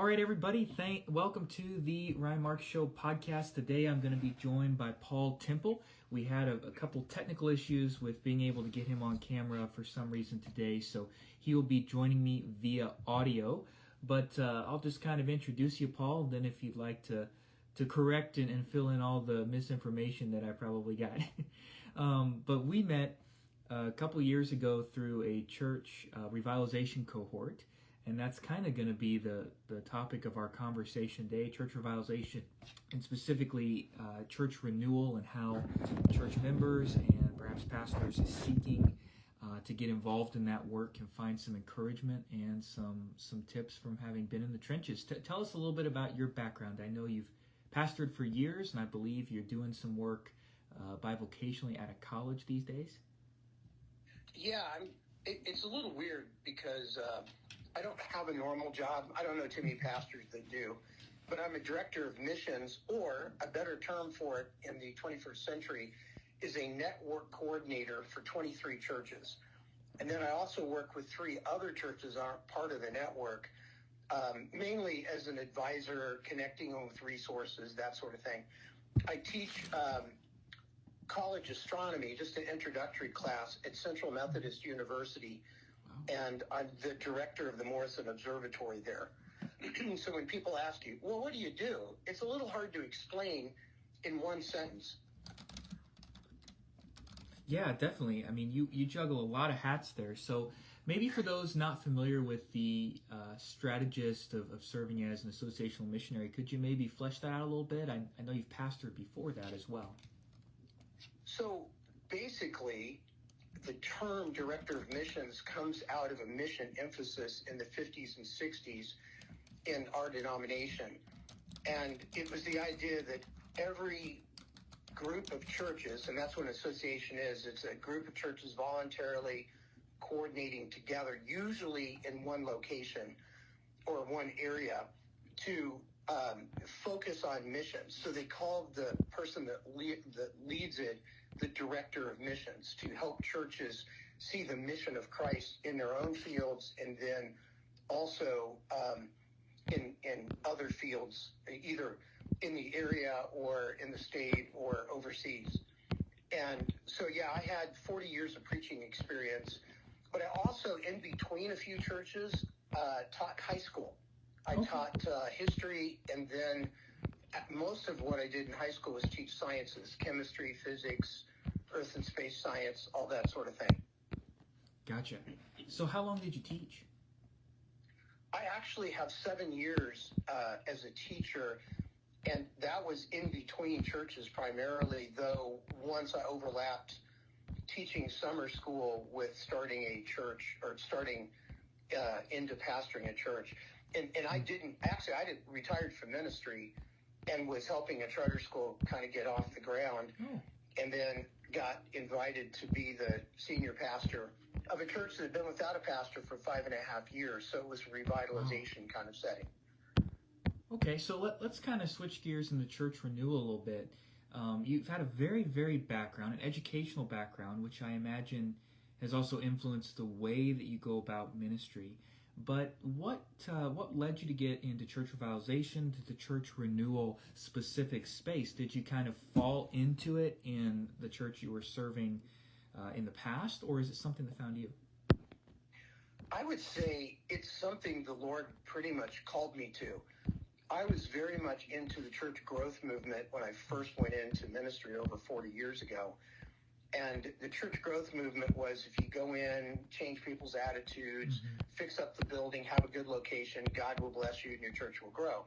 All right, everybody, welcome to the Ryan Marks Show podcast. Today I'm going to be joined by Paul Temple. We had a couple technical issues with being able to get him on camera for some reason today, so he will be joining me via audio. But I'll just kind of introduce you, Paul, and then if you'd like to correct and fill in all the misinformation that I probably got. But we met a couple years ago through a church revitalization cohort. And that's kind of going to be the topic of our conversation today, church revitalization, and specifically church renewal and how church members and perhaps pastors is seeking to get involved in that work and find some encouragement and some tips from having been in the trenches. Tell us a little bit about your background. I know you've pastored for years, and I believe you're doing some work bivocationally at a college these days. Yeah, it's a little weird because I don't have a normal job. I don't know too many pastors that do, but I'm a director of missions, or a better term for it in the 21st century is a network coordinator for 23 churches. And then I also work with 3 other churches that aren't part of the network, mainly as an advisor, connecting them with resources, that sort of thing. I teach college astronomy, just an introductory class at Central Methodist University, and I'm the director of the Morrison Observatory there. So when people ask you, well, what do you do? It's a little hard to explain in one sentence. Yeah, definitely. I mean, you juggle a lot of hats there. So maybe for those not familiar with the strategist of serving as an associational missionary, could you maybe flesh that out a little bit? I know you've pastored before that as well. So basically, the term director of missions comes out of a mission emphasis in the 50s and 60s in our denomination. And it was the idea that every group of churches, and that's what an association is, it's a group of churches voluntarily coordinating together, usually in one location or one area, to focus on missions. So they called the person that leads it the director of missions, to help churches see the mission of Christ in their own fields, and then also in other fields, either in the area or in the state or overseas. And so, yeah, I had 40 years of preaching experience, but I also, in between a few churches, taught high school. I taught history, and then most of what I did in high school was teach sciences, chemistry, physics, earth and space science, all that sort of thing. Gotcha. So how long did you teach? I actually have 7 years as a teacher, and that was in between churches primarily, though once I overlapped teaching summer school with starting a church, or starting into pastoring a church. And I retired from ministry and was helping a charter school kind of get off the ground, and then got invited to be the senior pastor of a church that had been without a pastor for 5.5 years. So it was a revitalization kind of setting. Okay, so let's kind of switch gears in the church renewal a little bit. You've had a very varied background, an educational background, which I imagine has also influenced the way that you go about ministry. But what led you to get into church revitalization, to the church renewal specific space? Did you kind of fall into it in the church you were serving in the past, or is it something that found you? I would say it's something the Lord pretty much called me to. I was very much into the church growth movement when I first went into ministry over 40 years ago. And the church growth movement was, if you go in, change people's attitudes, fix up the building, have a good location, God will bless you and your church will grow.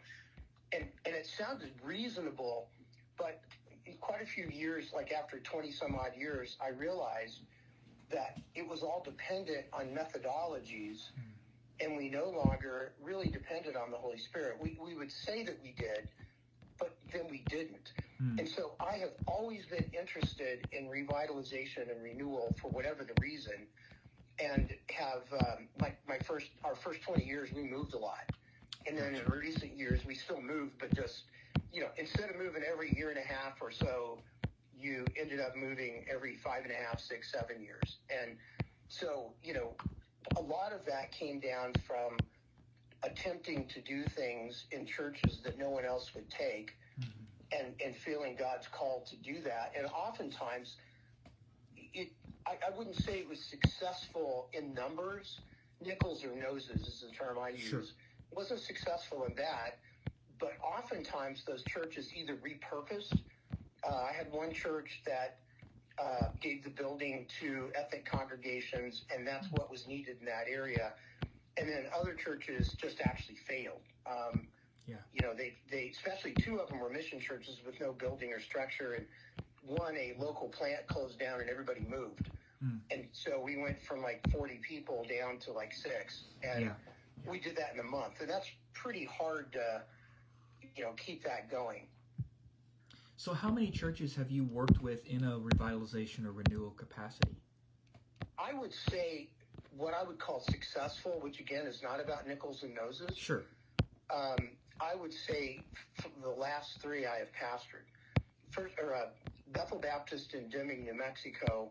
And it sounded reasonable, but in quite a few years, like after 20 some odd years, I realized that it was all dependent on methodologies, and we no longer really depended on the Holy Spirit. We would say that we did, but then we didn't. And so I have always been interested in revitalization and renewal for whatever the reason, and have our first 20 years we moved a lot, and then in recent years we still move, but just instead of moving every year and a half or so, you ended up moving every 5.5, 6, 7 years. And so a lot of that came down from a attempting to do things in churches that no one else would take, and feeling God's call to do that. And oftentimes, I wouldn't say it was successful in numbers. Nickels or noses is the term I use. Sure. It wasn't successful in that, but oftentimes those churches either repurposed. I had one church that gave the building to ethnic congregations, and that's what was needed in that area. And then other churches just actually failed. You know, they especially two of them were mission churches with no building or structure, and one, a local plant closed down and everybody moved. And so we went from like 40 people down to like 6. And we did that in a month. And that's pretty hard to, keep that going. So how many churches have you worked with in a revitalization or renewal capacity? I would say what I would call successful, which again is not about nickels and noses. Sure. I would say the last 3 I have pastored. First, Bethel Baptist in Deming, New Mexico,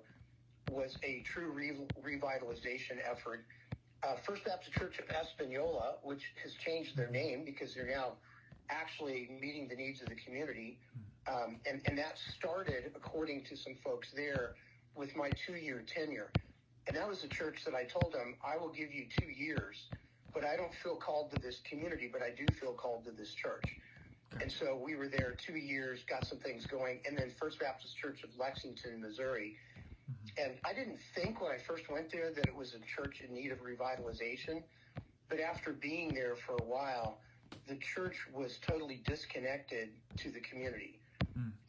was a true revitalization effort. First Baptist Church of Espanola, which has changed their name because they're now actually meeting the needs of the community. And that started, according to some folks there, with my 2-year tenure. And that was a church that I told them, I will give you 2 years, but I don't feel called to this community, but I do feel called to this church. And so we were there 2 years, got some things going, and then First Baptist Church of Lexington, Missouri. And I didn't think when I first went there that it was a church in need of revitalization, but after being there for a while, the church was totally disconnected to the community.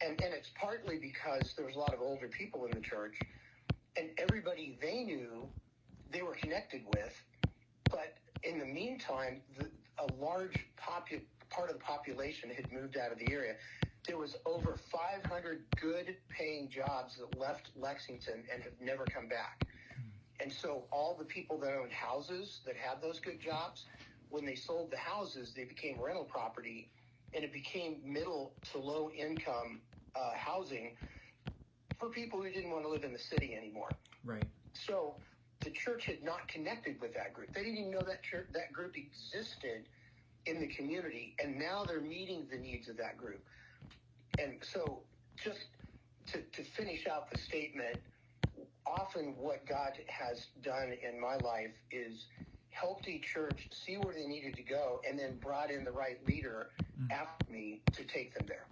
And it's partly because there was a lot of older people in the church, and everybody they knew they were connected with, but in the meantime, a large part of the population had moved out of the area. There was over 500 good paying jobs that left Lexington and have never come back. And so all the people that owned houses that had those good jobs, when they sold the houses, they became rental property, and it became middle to low income housing for people who didn't want to live in the city anymore. Right. So the church had not connected with that group. They didn't even know that group existed in the community, and now they're meeting the needs of that group. And so just to finish out the statement, often what God has done in my life is helped a church see where they needed to go and then brought in the right leader after me to take them there.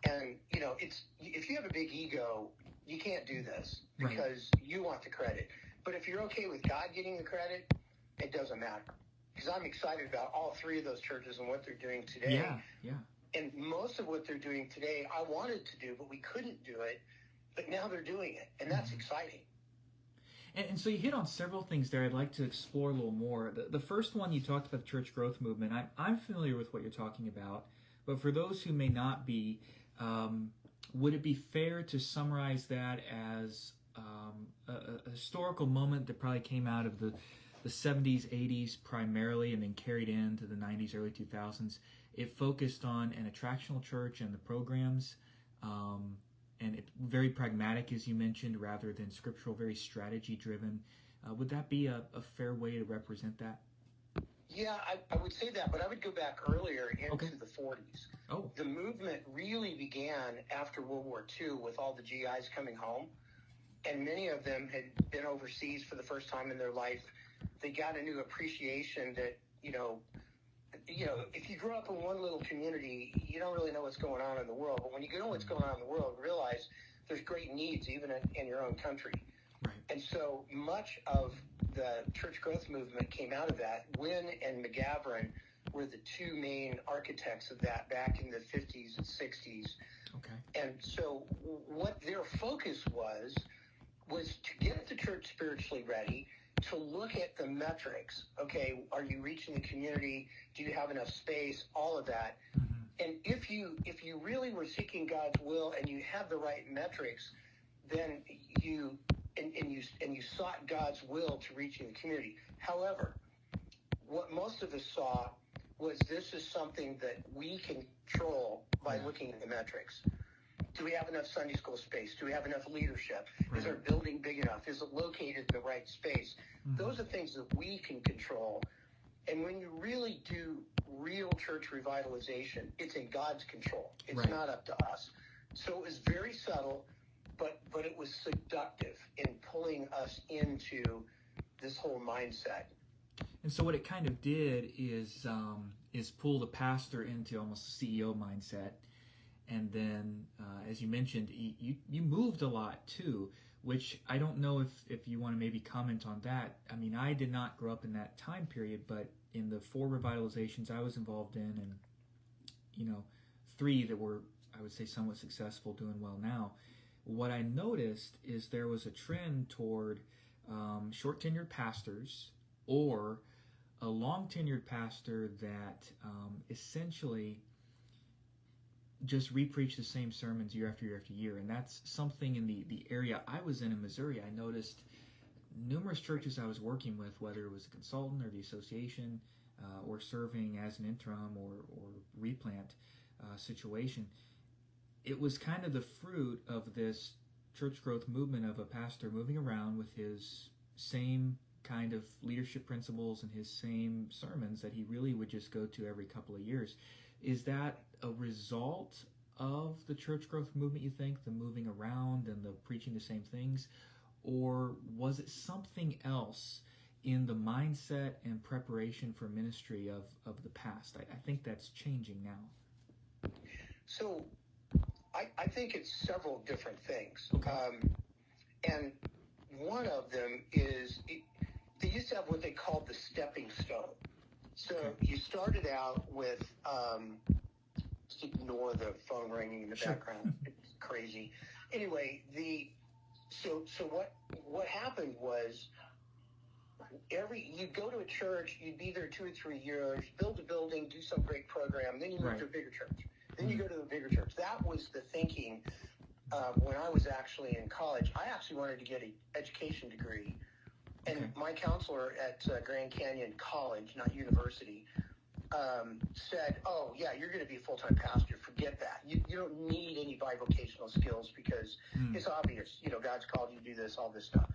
And, it's if you have a big ego, you can't do this because you want the credit. But if you're okay with God getting the credit, it doesn't matter. Because I'm excited about all 3 of those churches and what they're doing today. Yeah. And most of what they're doing today, I wanted to do, but we couldn't do it. But now they're doing it, and that's exciting. And so you hit on several things there I'd like to explore a little more. The first one, you talked about the church growth movement. I'm familiar with what you're talking about, but for those who may not be, would it be fair to summarize that as a historical moment that probably came out of the 70s, 80s primarily, and then carried into the 90s, early 2000s? It focused on an attractional church and the programs, and it very pragmatic, as you mentioned, rather than scriptural, very strategy-driven. Would that be a fair way to represent that? Yeah, I would say that, but I would go back earlier into the 40s. Oh. The movement really began after World War II with all the GIs coming home, and many of them had been overseas for the first time in their life. They got a new appreciation that, if you grow up in one little community, you don't really know what's going on in the world. But when you know what's going on in the world, realize there's great needs even in your own country. Right. And so much of the church growth movement came out of that. Wynne and McGavran were the 2 main architects of that back in the 50s and 60s. Okay. And so what their focus was to get the church spiritually ready, to look at the metrics. Okay, are you reaching the community? Do you have enough space? All of that. And if you really were seeking God's will and you had the right metrics, then you sought God's will to reaching the community. However, what most of us saw was this is something that we control by looking at the metrics. Do we have enough Sunday school space? Do we have enough leadership? Is our building big enough? Is it located in the right space? Those are things that we can control. And when you really do real church revitalization, it's in God's control. It's Right. not up to us. So it was very subtle, but it was seductive in pulling us into this whole mindset. And so what it kind of did is pull the pastor into almost a CEO mindset. And then, as you mentioned, you moved a lot too, which I don't know if you want to maybe comment on that. I mean, I did not grow up in that time period, but in the 4 revitalizations I was involved in, and 3 that were, I would say, somewhat successful, doing well now, what I noticed is there was a trend toward short tenured pastors, or a long tenured pastor that essentially just repreach the same sermons year after year after year. And that's something in the area I was in Missouri. I noticed numerous churches I was working with, whether it was a consultant or the association, or serving as an interim or replant situation. It was kind of the fruit of this church growth movement of a pastor moving around with his same kind of leadership principles and his same sermons that he really would just go to every couple of years. Is that a result of the church growth movement, you think, the moving around and the preaching the same things? Or was it something else in the mindset and preparation for ministry of the past? I think that's changing now. So I think it's several different things. Okay. And one of them is, they used to have what they called the stepping stone. So you started out with, just ignore the phone ringing in the background. It's crazy. Anyway, so what happened was, you'd go to a church, you'd be there 2 or 3 years, build a building, do some great program, then you move to a bigger church. Then you go to a bigger church. That was the thinking when I was actually in college. I actually wanted to get an education degree. And my counselor at Grand Canyon College, not university, said, oh, yeah, you're going to be a full-time pastor. Forget that. You don't need any bivocational skills because it's obvious. God's called you to do this, all this stuff.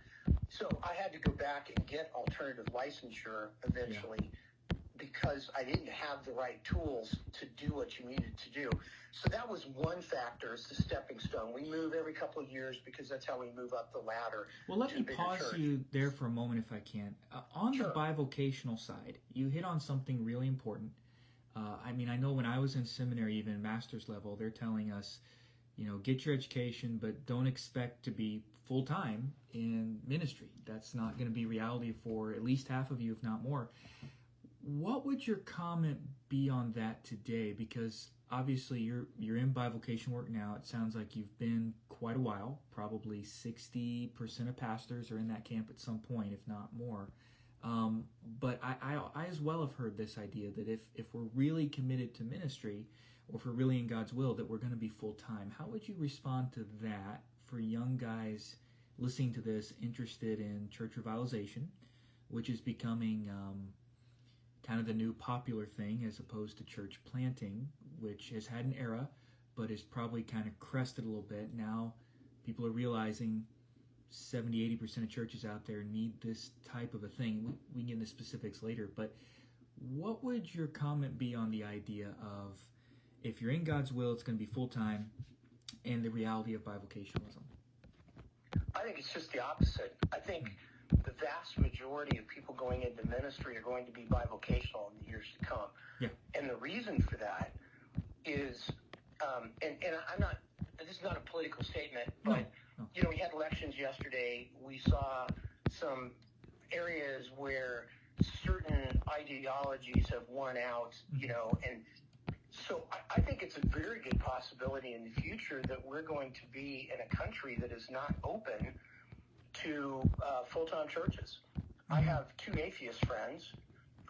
So I had to go back and get alternative licensure eventually because I didn't have the right tools to do what you needed to do. So that was one factor. It's the stepping stone. We move every couple of years because that's how we move up the ladder. Well, let me pause you there for a moment if I can. On the bivocational side, you hit on something really important. I mean, I know when I was in seminary, even master's level, they're telling us, get your education, but don't expect to be full-time in ministry. That's not going to be reality for at least half of you, if not more. What would your comment be on that today? Because obviously you're in bivocation work now. It sounds like you've been quite a while. Probably 60% of pastors are in that camp at some point, if not more. But I as well have heard this idea that if we're really committed to ministry, or if we're really in God's will, that we're going to be full-time. How would you respond to that for young guys listening to this, interested in church revitalization, which is becoming kind of the new popular thing as opposed to church planting, which has had an era, but is probably kind of crested a little bit. Now people are realizing 70-80% of churches out there need this type of a thing. We can get into specifics later, but what would your comment be on the idea of, if you're in God's will, it's going to be full-time, and the reality of bivocationalism? I think it's just the opposite. I think the vast majority of people going into ministry are going to be bivocational in the years to come. Yeah. And the reason for that is, and I'm not, this is not a political statement, but, No. We had elections yesterday. We saw some areas where certain ideologies have won out, and so I think it's a very good possibility in the future that we're going to be in a country that is not open to full-time churches. I have 2 atheist friends,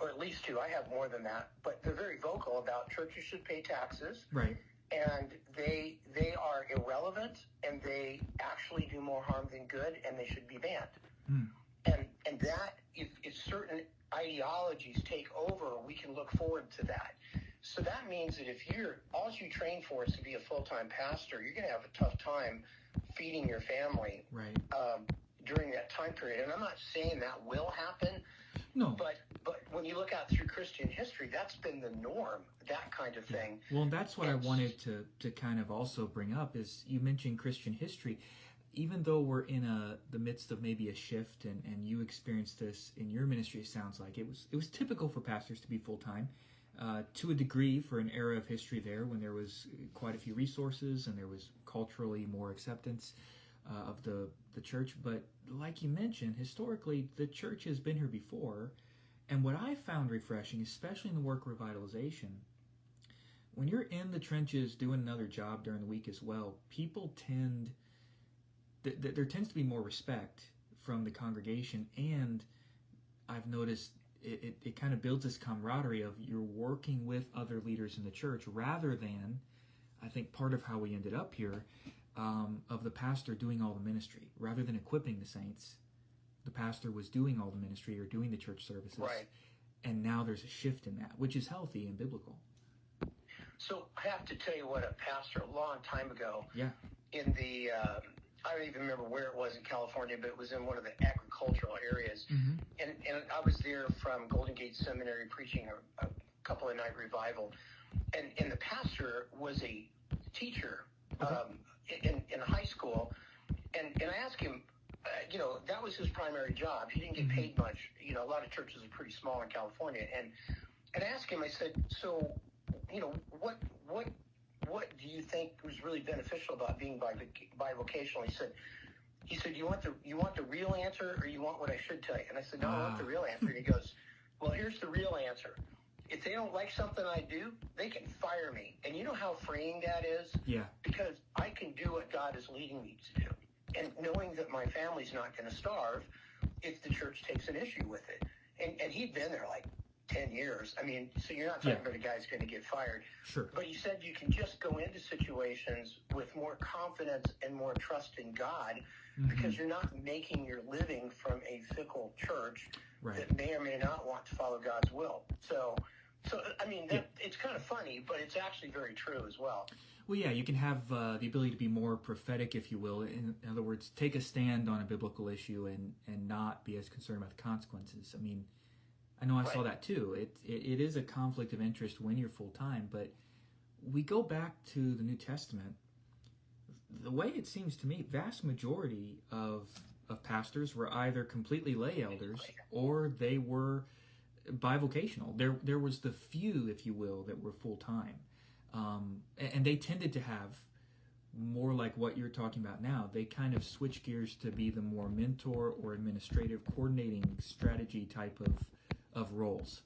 or at least 2. I have more than that, but they're very vocal about churches should pay taxes. Right. And they are irrelevant, and they actually do more harm than good, and they should be banned. And that, if certain ideologies take over, we can look forward to that. So that means that if all you train for is to be a full-time pastor, you're going to have a tough time feeding your family during that time period. And I'm not saying that will happen. No. But when you look out through Christian history, that's been the norm, that kind of thing. Well, and that's what I wanted to kind of also bring up is you mentioned Christian history. Even though we're in the midst of maybe a shift, and you experienced this in your ministry, it sounds like it was typical for pastors to be full-time, to a degree for an era of history there when there was quite a few resources and there was culturally more acceptance of the church. But like you mentioned, historically, the church has been here before. And what I found refreshing, especially in the work of revitalization, when you're in the trenches doing another job during the week as well, people tend... there tends to be more respect from the congregation, and I've noticed it kind of builds this camaraderie of you're working with other leaders in the church rather than, I think part of how we ended up here, of the pastor doing all the ministry. Rather than equipping the saints, the pastor was doing all the ministry or doing the church services. Right. And now there's a shift in that, which is healthy and biblical. So I have to tell you what, a pastor a long time ago, yeah, in the... I don't even remember where it was in California, but it was in one of the agricultural areas. Mm-hmm. And I was there from Golden Gate Seminary preaching a couple of night revival. And the pastor was a teacher in a high school. And I asked him, that was his primary job. He didn't get paid much. A lot of churches are pretty small in California. And I asked him, I said, so, what do you think was really beneficial about being bivocational? He said, you want the real answer, or you want what I should tell you? And I said, no, I want the real answer. And he goes, well, here's the real answer. If they don't like something I do, they can fire me. And you know how freeing that is? Yeah. Because I can do what God is leading me to do. And knowing that my family's not going to starve if the church takes an issue with it. And he'd been there like 10 years. I mean, so you're not talking about a guy's going to get fired. Sure. But you said you can just go into situations with more confidence and more trust in God because you're not making your living from a fickle church that may or may not want to follow God's will. So I mean, it's kind of funny, but it's actually very true as well. Well, yeah, you can have the ability to be more prophetic, if you will. In other words, take a stand on a biblical issue and not be as concerned about the consequences. I mean, I know I saw that too. It is a conflict of interest when you're full-time, but we go back to the New Testament. The way it seems to me, vast majority of pastors were either completely lay elders or they were bivocational. There was the few, if you will, that were full-time. And they tended to have more like what you're talking about now. They kind of switch gears to be the more mentor or administrative coordinating strategy type of roles,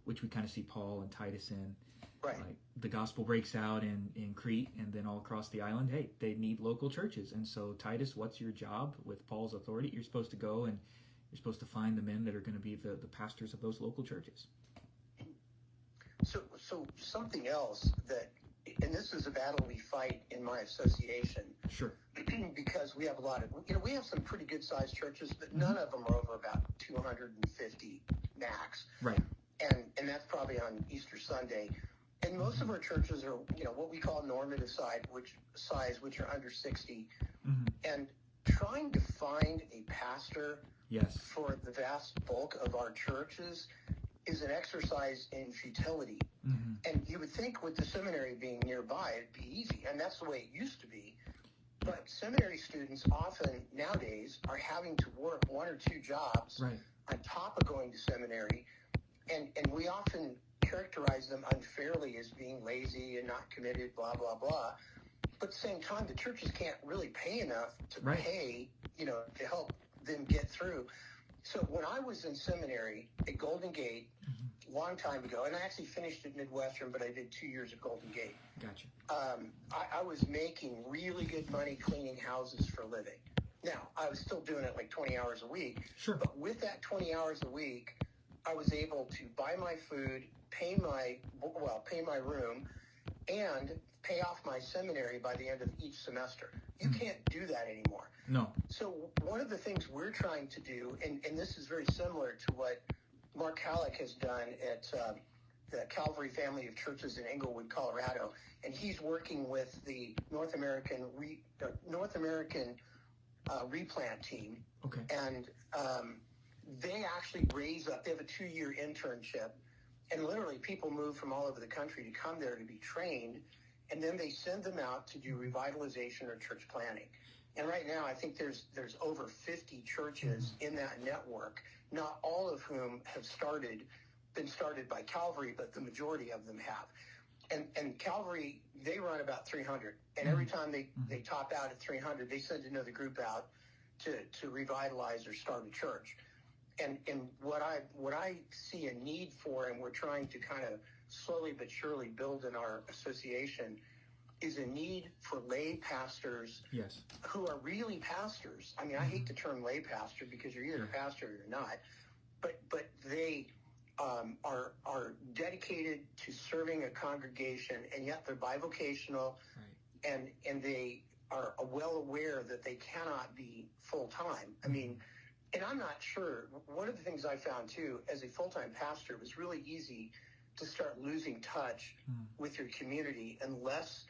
which we kind of see Paul and Titus in. Right. Like the gospel breaks out in Crete and then all across the island. Hey, they need local churches. And so Titus, what's your job with Paul's authority? You're supposed to go and you're supposed to find the men that are going to be the pastors of those local churches. So something else that, and this is a battle we fight in my association. Sure. Because we have a lot of, we have some pretty good sized churches, but none of them are over about 250 max. Right. And that's probably on Easter Sunday. And most of our churches are, what we call normative size, which are under 60. And trying to find a pastor for the vast bulk of our churches is an exercise in futility. And you would think with the seminary being nearby, it'd be easy. And that's the way it used to be. But seminary students often nowadays are having to work one or two jobs on top of going to seminary. And we often characterize them unfairly as being lazy and not committed, blah, blah, blah. But at the same time, the churches can't really pay enough to pay, to help them get through. So when I was in seminary at Golden Gate a long time ago, and I actually finished at Midwestern, but I did 2 years at Golden Gate. Gotcha. I was making really good money cleaning houses for a living. Now, I was still doing it like 20 hours a week. Sure. But with that 20 hours a week, I was able to buy my food, pay my room, and pay off my seminary by the end of each semester. You can't do that anymore. No. So one of the things we're trying to do, and this is very similar to what Mark Halleck has done at the Calvary Family of Churches in Englewood, Colorado, and he's working with the North American replant team. Okay. And they actually raise up. They have a 2-year internship, and literally people move from all over the country to come there to be trained, and then they send them out to do revitalization or church planning. And right now, I think there's over 50 churches in that network, not all of whom have been started by Calvary, but the majority of them have. And Calvary, they run about 300. And every time they top out at 300, they send another group out to revitalize or start a church. And what I see a need for, and we're trying to kind of slowly but surely build in our association, is a need for lay pastors who are really pastors. I mean, I hate the term lay pastor because you're either a pastor or you're not, but they are dedicated to serving a congregation, and yet they're bivocational, and they are well aware that they cannot be full-time. I mean, and I'm not sure. One of the things I found, too, as a full-time pastor, it was really easy to start losing touch with your community unless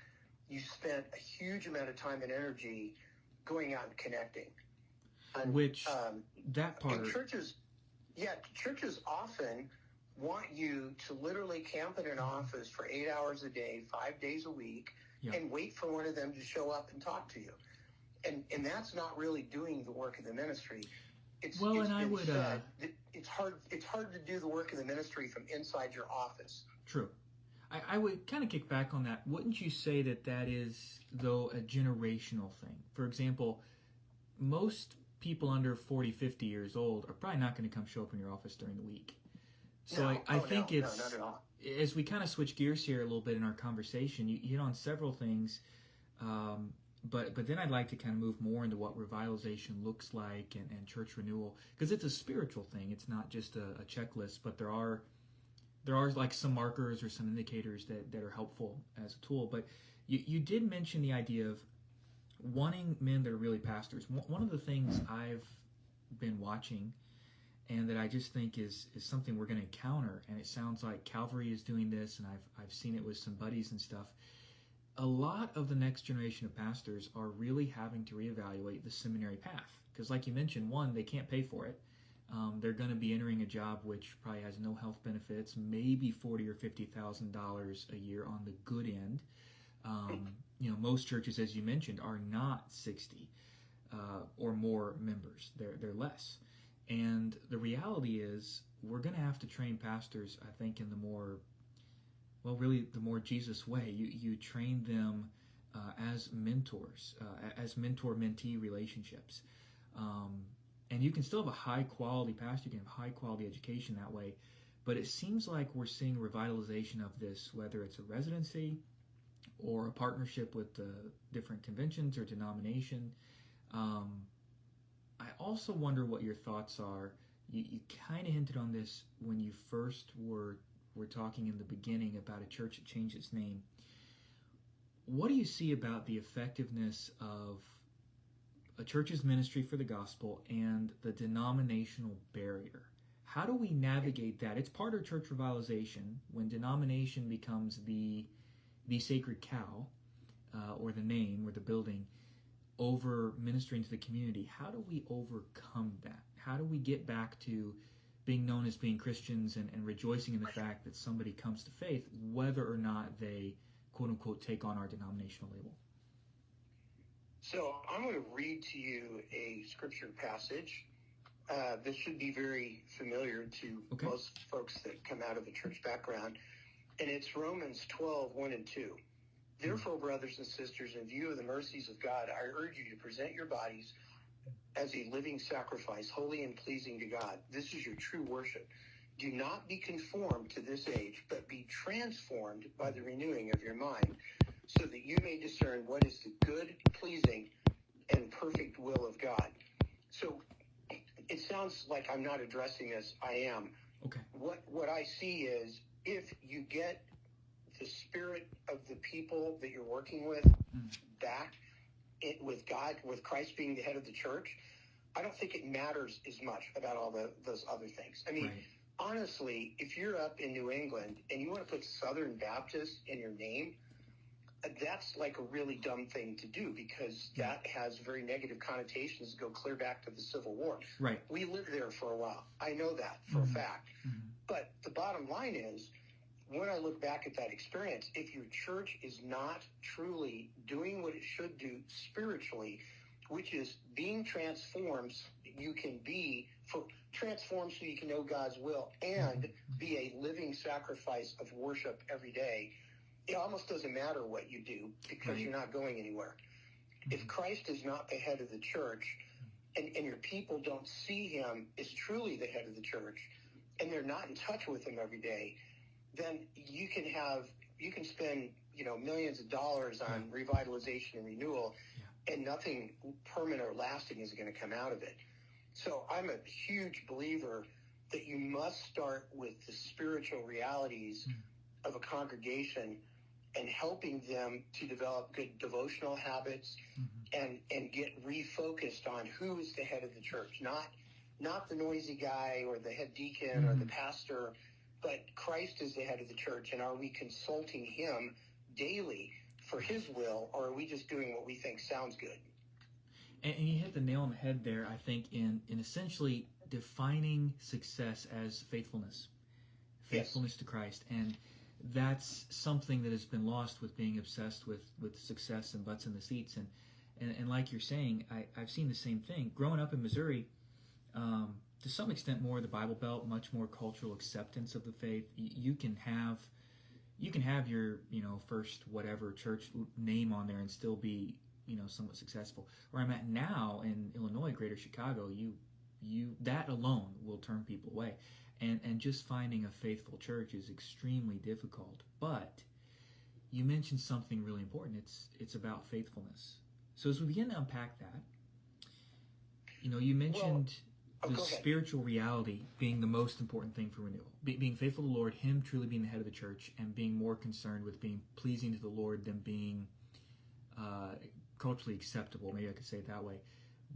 you spent a huge amount of time and energy going out and connecting. And, that part... And churches often want you to literally camp in an office for 8 hours a day, 5 days a week, and wait for one of them to show up and talk to you. And that's not really doing the work of the ministry. It's hard to do the work of the ministry from inside your office. True. I would kind of kick back on that. Wouldn't you say that is, though, a generational thing? For example, most people under 40, 50 years old are probably not going to come show up in your office during the week. So I think it's, not at all. As we kind of switch gears here a little bit in our conversation, you hit on several things, but then I'd like to kind of move more into what revitalization looks like and church renewal, because it's a spiritual thing. It's not just a checklist, but there are like some markers or some indicators that are helpful as a tool. But you did mention the idea of wanting men that are really pastors. One of the things I've been watching and that I just think is something we're going to encounter, and it sounds like Calvary is doing this, and I've seen it with some buddies and stuff. A lot of the next generation of pastors are really having to reevaluate the seminary path. Because like you mentioned, one, they can't pay for it. They're going to be entering a job which probably has no health benefits, maybe $40,000 or $50,000 a year on the good end. Most churches, as you mentioned, are not 60 or more members. They're less. And the reality is we're going to have to train pastors, I think, in the more Jesus way. You train them as mentors, as mentor-mentee relationships. And you can still have a high-quality pastor, you can have high-quality education that way, but it seems like we're seeing revitalization of this, whether it's a residency or a partnership with different conventions or denomination. I also wonder what your thoughts are. You kind of hinted on this when you first were talking in the beginning about a church that changed its name. What do you see about the effectiveness of a church's ministry for the gospel and the denominational barrier? How do we navigate that? It's part of church revitalization when denomination becomes the sacred cow, or the name or the building, over ministering to the community. How do we overcome that? How do we get back to being known as being Christians and rejoicing in the fact that somebody comes to faith, whether or not they, quote unquote, take on our denominational label? So I'm going to read to you a scripture passage. This should be very familiar to most folks that come out of the church background. And it's Romans 12:1 and 2. Therefore, brothers and sisters, in view of the mercies of God, I urge you to present your bodies as a living sacrifice, holy and pleasing to God. This is your true worship. Do not be conformed to this age, but be transformed by the renewing of your mind, so that you may discern what is the good, pleasing, and perfect will of God. So it sounds like I'm not addressing this. I am. Okay. What I see is, if you get the spirit of the people that you're working with back with God, with Christ being the head of the church, I don't think it matters as much about all those other things. I mean, honestly, if you're up in New England and you want to put Southern Baptist in your name, that's like a really dumb thing to do, because that has very negative connotations that go clear back to the Civil War. Right. We lived there for a while. I know that for a fact. But the bottom line is, when I look back at that experience, if your church is not truly doing what it should do spiritually, which is being transformed, you can be transformed so you can know God's will and be a living sacrifice of worship every day, it almost doesn't matter what you do, because you're not going anywhere. If Christ is not the head of the church, and your people don't see him as truly the head of the church, and they're not in touch with him every day, then you can spend millions of dollars on revitalization and renewal, and nothing permanent or lasting is going to come out of it. So I'm a huge believer that you must start with the spiritual realities of a congregation and helping them to develop good devotional habits and get refocused on who is the head of the church, not the noisy guy or the head deacon or the pastor, but Christ is the head of the church. And are we consulting him daily for his will, or are we just doing what we think sounds good? And you hit the nail on the head there, I think, in essentially defining success as faithfulness to Christ. And that's something that has been lost with being obsessed with success and butts in the seats. And like you're saying, I've seen the same thing. Growing up in Missouri, to some extent more the Bible Belt, much more cultural acceptance of the faith. You can have your first whatever church name on there and still be somewhat successful. Where I'm at now in Illinois, Greater Chicago, you that alone will turn people away. And just finding a faithful church is extremely difficult. But you mentioned something really important. It's about faithfulness. So as we begin to unpack that, you mentioned the spiritual reality being the most important thing for renewal. Being faithful to the Lord, him truly being the head of the church, and being more concerned with being pleasing to the Lord than being culturally acceptable. Maybe I could say it that way.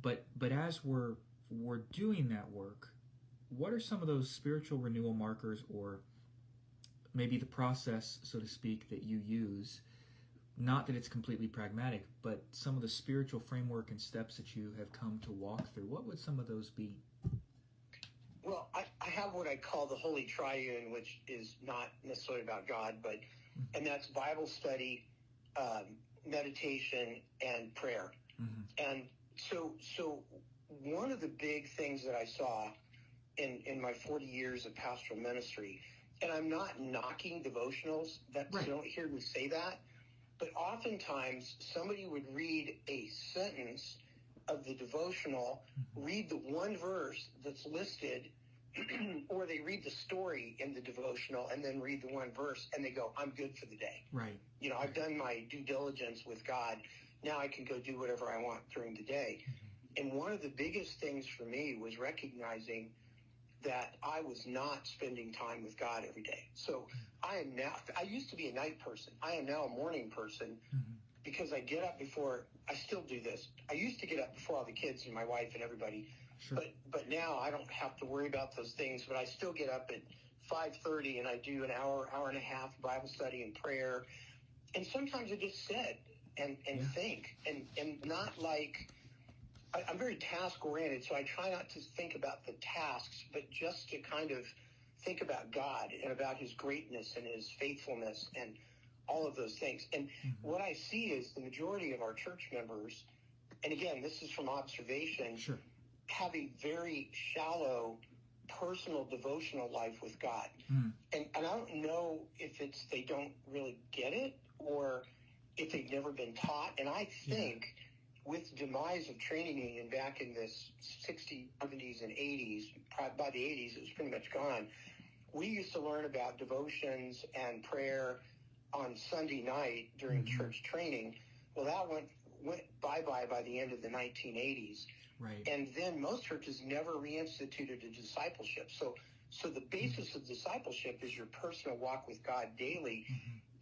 But as we're doing that work, what are some of those spiritual renewal markers, or maybe the process, so to speak, that you use? Not that it's completely pragmatic, but some of the spiritual framework and steps that you have come to walk through. What would some of those be? Well, I have what I call the Holy Triune, which is not necessarily about God, and that's Bible study, meditation, and prayer. And so one of the big things that I saw in my 40 years of pastoral ministry, and I'm not knocking devotionals, you don't hear me say that, but oftentimes somebody would read a sentence of the devotional, read the one verse that's listed, or they read the story in the devotional and then read the one verse, and they go, I'm good for the day. Right. I've done my due diligence with God. Now I can go do whatever I want during the day. And one of the biggest things for me was recognizing that I was not spending time with God every day. So I used to be a night person. I am now a morning person because I get up before, I still do this. I used to get up before all the kids and my wife and everybody, but now I don't have to worry about those things, but I still get up at 5:30 and I do an hour and a half Bible study and prayer. And sometimes I just sit and think and not like, I'm very task-oriented, so I try not to think about the tasks, but just to kind of think about God and about his greatness and his faithfulness and all of those things. And what I see is the majority of our church members, and again, this is from observation, have a very shallow personal devotional life with God. And I don't know if it's they don't really get it or if they've never been taught. And I think with the demise of training union back in the 60s, 70s, and 80s, by the 80s, it was pretty much gone. We used to learn about devotions and prayer on Sunday night during church training. Well, that went bye-bye by the end of the 1980s. Right. And then most churches never reinstituted a discipleship. So the basis of discipleship is your personal walk with God daily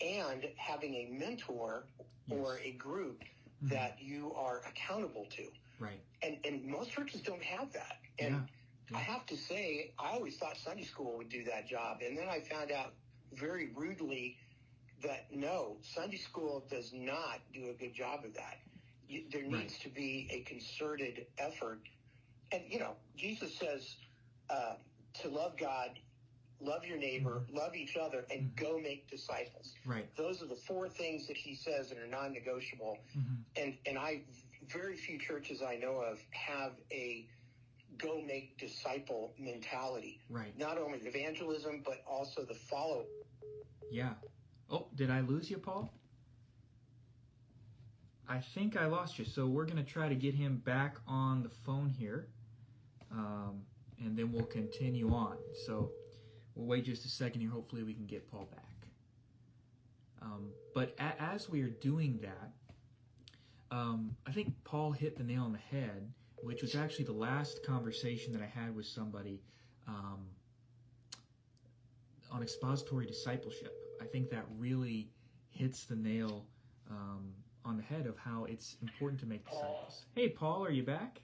and having a mentor or a group that you are accountable to. Right. And most churches don't have that. And I have to say, I always thought Sunday school would do that job. And then I found out very rudely that no, Sunday school does not do a good job of that. There needs to be a concerted effort. And, Jesus says to love God, love your neighbor, love each other, and go make disciples. Right. Those are the four things that he says that are non-negotiable. And very few churches I know of have a go make disciple mentality. Right. Not only evangelism, but also the follow. Yeah. Oh, did I lose you, Paul? I think I lost you. So we're going to try to get him back on the phone here. And then we'll continue on. So we'll wait just a second here. Hopefully we can get Paul back. But as we are doing that, I think Paul hit the nail on the head, which was actually the last conversation that I had with somebody on expository discipleship. I think that really hits the nail on the head of how it's important to make disciples. Hey, Paul, are you back?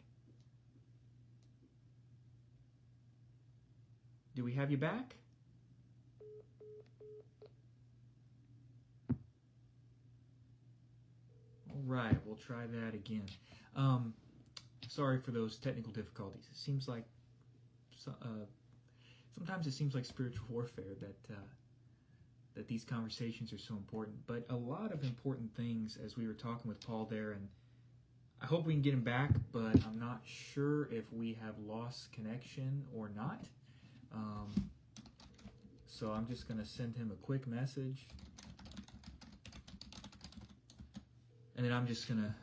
Do we have you back? All right, we'll try that again. Sorry for those technical difficulties. It seems like sometimes it seems like spiritual warfare that these conversations are so important. But a lot of important things, as we were talking with Paul there, and I hope we can get him back, but I'm not sure if we have lost connection or not. So I'm just going to send him a quick message. And then I'm just going to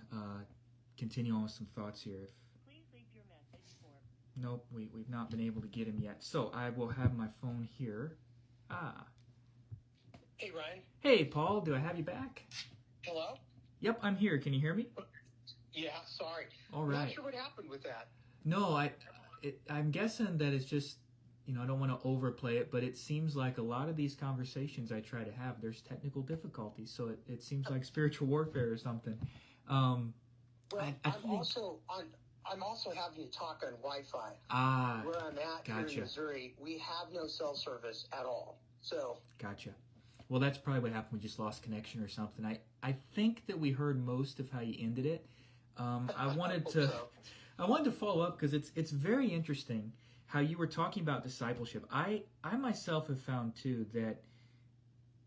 continue on with some thoughts here. Please leave your message for... Nope, we've not been able to get him yet. So I will have my phone here. Hey, Ryan. Hey, Paul, do I have you back? Hello? Yep, I'm here. Can you hear me? Yeah, sorry. All right. I'm not sure what happened with that. No, I'm guessing that it's just, I don't want to overplay it, but it seems like a lot of these conversations I try to have, there's technical difficulties, so it seems like spiritual warfare or something. I'm also having to talk on Wi-Fi. Where I'm at here in Missouri, we have no cell service at all. So. Gotcha. Well, that's probably what happened. We just lost connection or something. I think that we heard most of how you ended it. I wanted to follow up because it's very interesting how you were talking about discipleship. I myself have found too that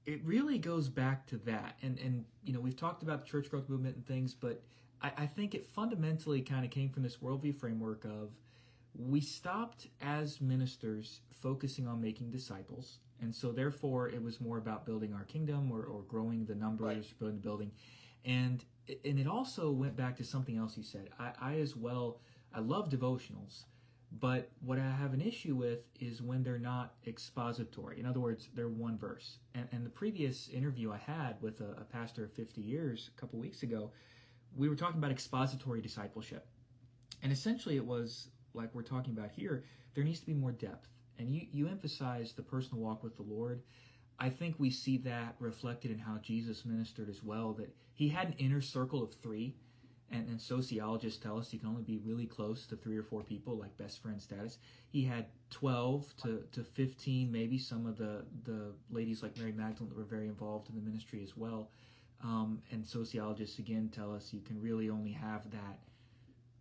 it really goes back to that. And we've talked about the church growth movement and things, but I think it fundamentally kind of came from this worldview framework of we stopped as ministers focusing on making disciples. And so therefore it was more about building our kingdom or growing the numbers, building the building. And it also went back to something else you said. I as well, I love devotionals, but what I have an issue with is when they're not expository. In other words, they're one verse. And the previous interview I had with a pastor of 50 years a couple weeks ago, we were talking about expository discipleship. And essentially it was like we're talking about here, there needs to be more depth. And you emphasize the personal walk with the Lord. I think we see that reflected in how Jesus ministered as well, that he had an inner circle of 3, and sociologists tell us you can only be really close to 3 or 4 people, like best friend status. He had 12 to 15, maybe some of the ladies like Mary Magdalene that were very involved in the ministry as well. And sociologists, again, tell us you can really only have that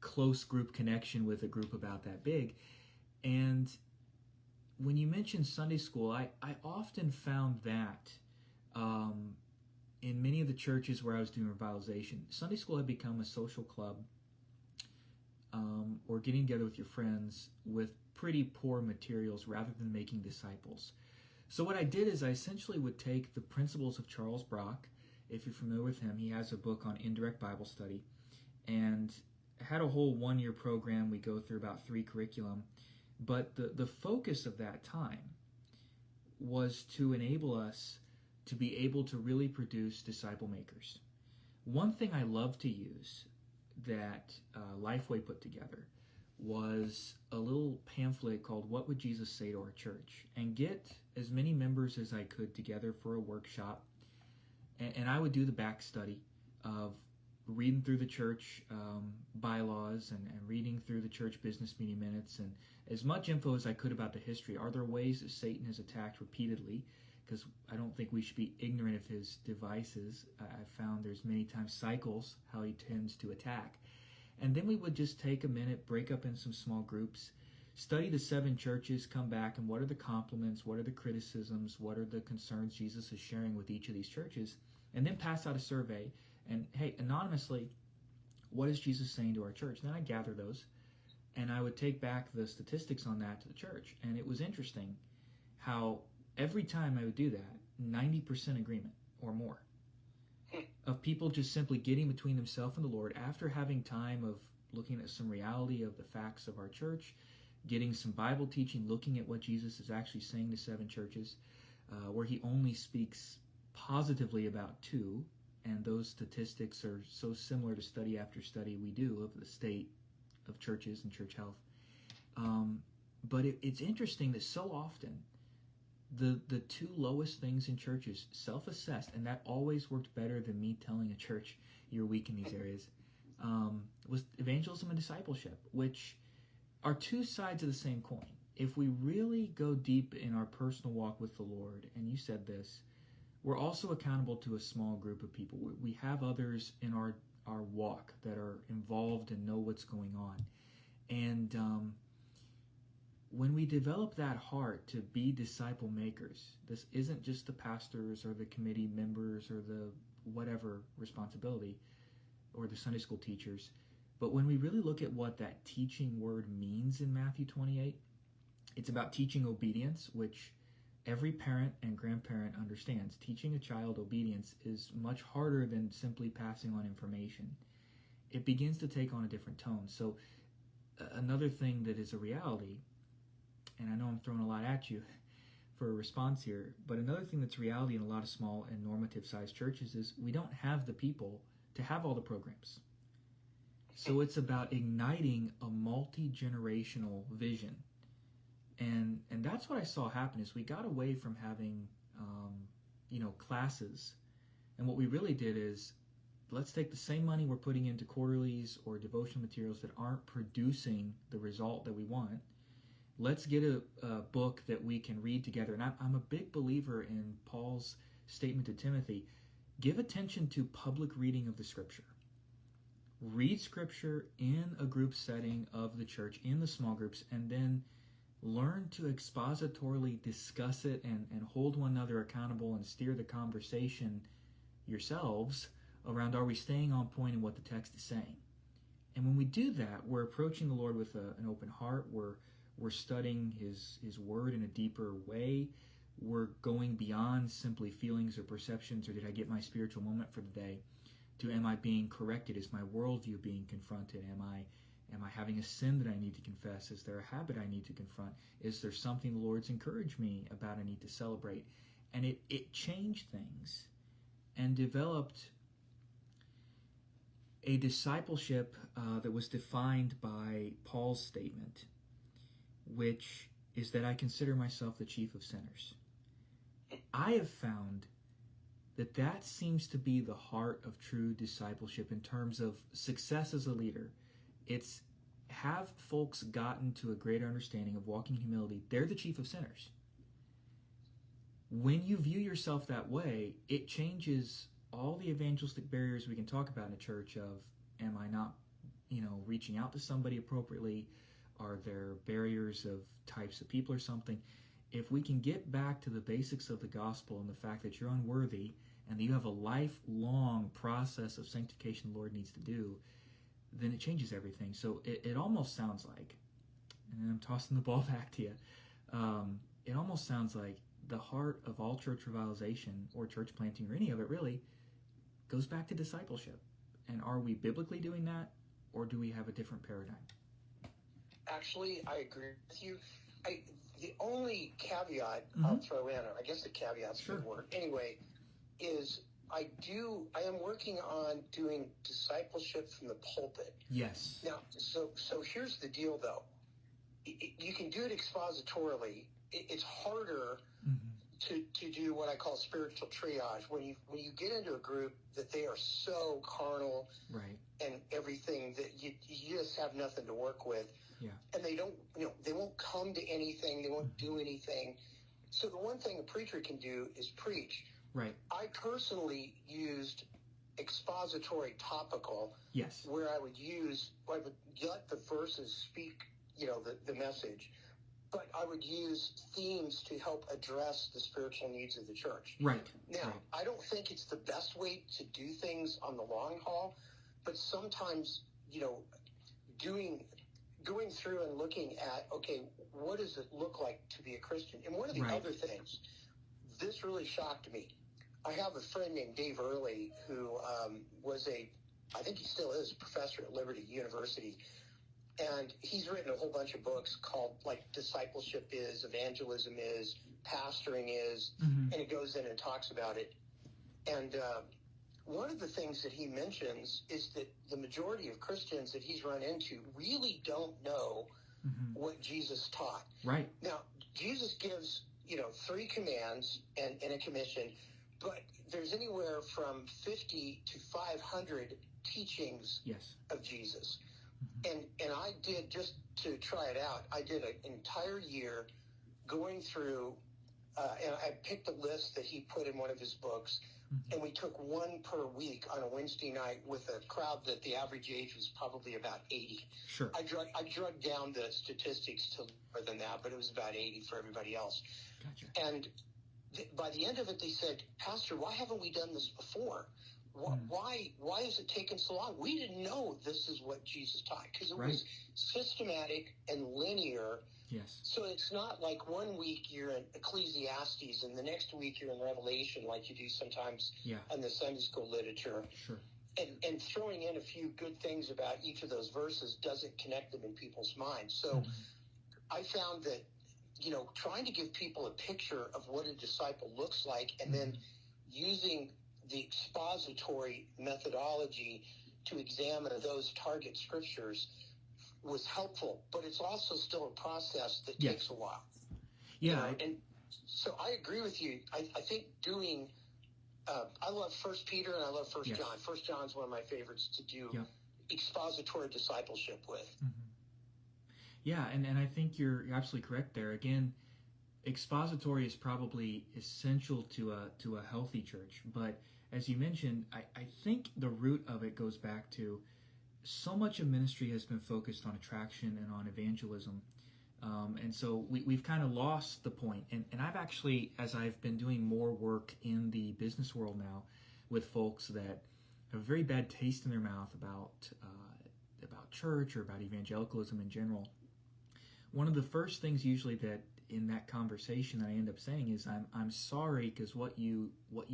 close group connection with a group about that big. And when you mention Sunday school, I often found that in many of the churches where I was doing revitalization, Sunday school had become a social club or getting together with your friends with pretty poor materials rather than making disciples. So what I did is I essentially would take the principles of Charles Brock. If you're familiar with him, he has a book on indirect Bible study, and had a whole 1-year program. We go through about 3 curriculum. But the focus of that time was to enable us to be able to really produce disciple makers. One thing I love to use that Lifeway put together was a little pamphlet called What Would Jesus Say to Our Church? And get as many members as I could together for a workshop. And I would do the back study of reading through the church bylaws and reading through the church business meeting minutes and as much info as I could about the history. Are there ways that Satan has attacked repeatedly? because I don't think we should be ignorant of his devices. I've found there's many times cycles how he tends to attack. And then we would just take a minute, break up in some small groups, study the 7 churches, come back, and what are the compliments, what are the criticisms, what are the concerns Jesus is sharing with each of these churches, and then pass out a survey. And, hey, anonymously, what is Jesus saying to our church? And then I gather those, and I would take back the statistics on that to the church. And it was interesting how every time I would do that, 90% agreement or more of people just simply getting between themselves and the Lord after having time of looking at some reality of the facts of our church, getting some Bible teaching, looking at what Jesus is actually saying to 7 churches, where he only speaks positively about 2, and those statistics are so similar to study after study we do of the state of churches and church health. But it's interesting that so often the 2 lowest things in churches, self-assessed, and that always worked better than me telling a church you're weak in these areas, was evangelism and discipleship, which are 2 sides of the same coin. If we really go deep in our personal walk with the Lord, and you said this, we're also accountable to a small group of people. We have others in our walk that are involved and know what's going on. And when we develop that heart to be disciple makers, this isn't just the pastors or the committee members or the whatever responsibility or the Sunday school teachers, but when we really look at what that teaching word means in Matthew 28, it's about teaching obedience, which every parent and grandparent understands. Teaching a child obedience is much harder than simply passing on information. It begins to take on a different tone. So another thing that is a reality, and I know I'm throwing a lot at you for a response here, but another thing that's reality in a lot of small and normative sized churches is we don't have the people to have all the programs. So it's about igniting a multi-generational vision. And that's what I saw happen is we got away from having, classes. And what we really did is, let's take the same money we're putting into quarterlies or devotional materials that aren't producing the result that we want. Let's get a book that we can read together. And I'm a big believer in Paul's statement to Timothy. Give attention to public reading of the Scripture. Read Scripture in a group setting of the church, in the small groups, and then learn to expositorily discuss it and hold one another accountable and steer the conversation yourselves around, are we staying on point in what the text is saying? And when we do that, we're approaching the Lord with an open heart. We're studying His Word in a deeper way. We're going beyond simply feelings or perceptions, or did I get my spiritual moment for the day, to am I being corrected? Is my worldview being confronted? Am I having a sin that I need to confess? Is there a habit I need to confront? Is there something the Lord's encouraged me about I need to celebrate? And it changed things and developed a discipleship that was defined by Paul's statement, which is that I consider myself the chief of sinners. I have found that seems to be the heart of true discipleship in terms of success as a leader. It's have folks gotten to a greater understanding of walking in humility. They're the chief of sinners. When you view yourself that way, it changes all the evangelistic barriers we can talk about in a church of, am I not, reaching out to somebody appropriately? Are there barriers of types of people or something? If we can get back to the basics of the gospel and the fact that you're unworthy and that you have a lifelong process of sanctification the Lord needs to do, then it changes everything. So it almost sounds like, and I'm tossing the ball back to you, it almost sounds like the heart of all church revitalization or church planting or any of it really goes back to discipleship. And are we biblically doing that, or do we have a different paradigm? Actually, I agree with you. The only caveat I'll throw in, or I guess the caveat's a good word, anyway, is I am working on doing discipleship from the pulpit. Yes. Now, so here's the deal, though. You can do it expositorily. It's harder to do what I call spiritual triage. When you get into a group that they are so carnal, right, and everything that you just have nothing to work with, yeah, and they don't, they won't come to anything, they won't do anything. So the one thing a preacher can do is preach. Right. I personally used expository topical, Yes. where I would let the verses speak, the message, but I would use themes to help address the spiritual needs of the church. Right. Now, Right. I don't think it's the best way to do things on the long haul, but sometimes, going through and looking at, okay, what does it look like to be a Christian? And one of the Right. other things, this really shocked me. I have a friend named Dave Early who I think he still is, a professor at Liberty University. And he's written a whole bunch of books called, like, Discipleship is, Evangelism is, Pastoring is, Mm-hmm. and it goes in and talks about it. And one of the things that he mentions is that the majority of Christians that he's run into really don't know Mm-hmm. what Jesus taught. Right. Now, Jesus gives, 3 commands and a commission, but there's anywhere from 50 to 500 teachings Yes. of Jesus. Mm-hmm. And I did, just to try it out, I did an entire year going through, and I picked a list that he put in one of his books, Mm-hmm. and we took one per week on a Wednesday night with a crowd that the average age was probably about 80. Sure. I drug down the statistics to more than that, but it was about 80 for everybody else. Gotcha. And by the end of it, they said, "Pastor, why haven't we done this before? Why is it taking so long? We didn't know this is what Jesus taught," because it Right. was systematic and linear. Yes. So it's not like one week you're in Ecclesiastes and the next week you're in Revelation, like you do sometimes Yeah. in the Sunday school literature. Sure. And throwing in a few good things about each of those verses doesn't connect them in people's minds. So Mm-hmm. I found that, trying to give people a picture of what a disciple looks like, and then using the expository methodology to examine those target scriptures was helpful, but it's also still a process that Yes. takes a while. Yeah. And so I agree with you. I think doing, I love 1 Peter and I love 1 Yes. John. 1 John's one of my favorites to do Yep. expository discipleship with. Mm-hmm. Yeah, and I think you're absolutely correct there. Again, expository is probably essential to a healthy church, but as you mentioned, I think the root of it goes back to so much of ministry has been focused on attraction and on evangelism, and so we've kind of lost the point. And I've actually, as I've been doing more work in the business world now with folks that have a very bad taste in their mouth about church or about evangelicalism in general, one of the first things usually that in that conversation I end up saying is, I'm sorry, because what you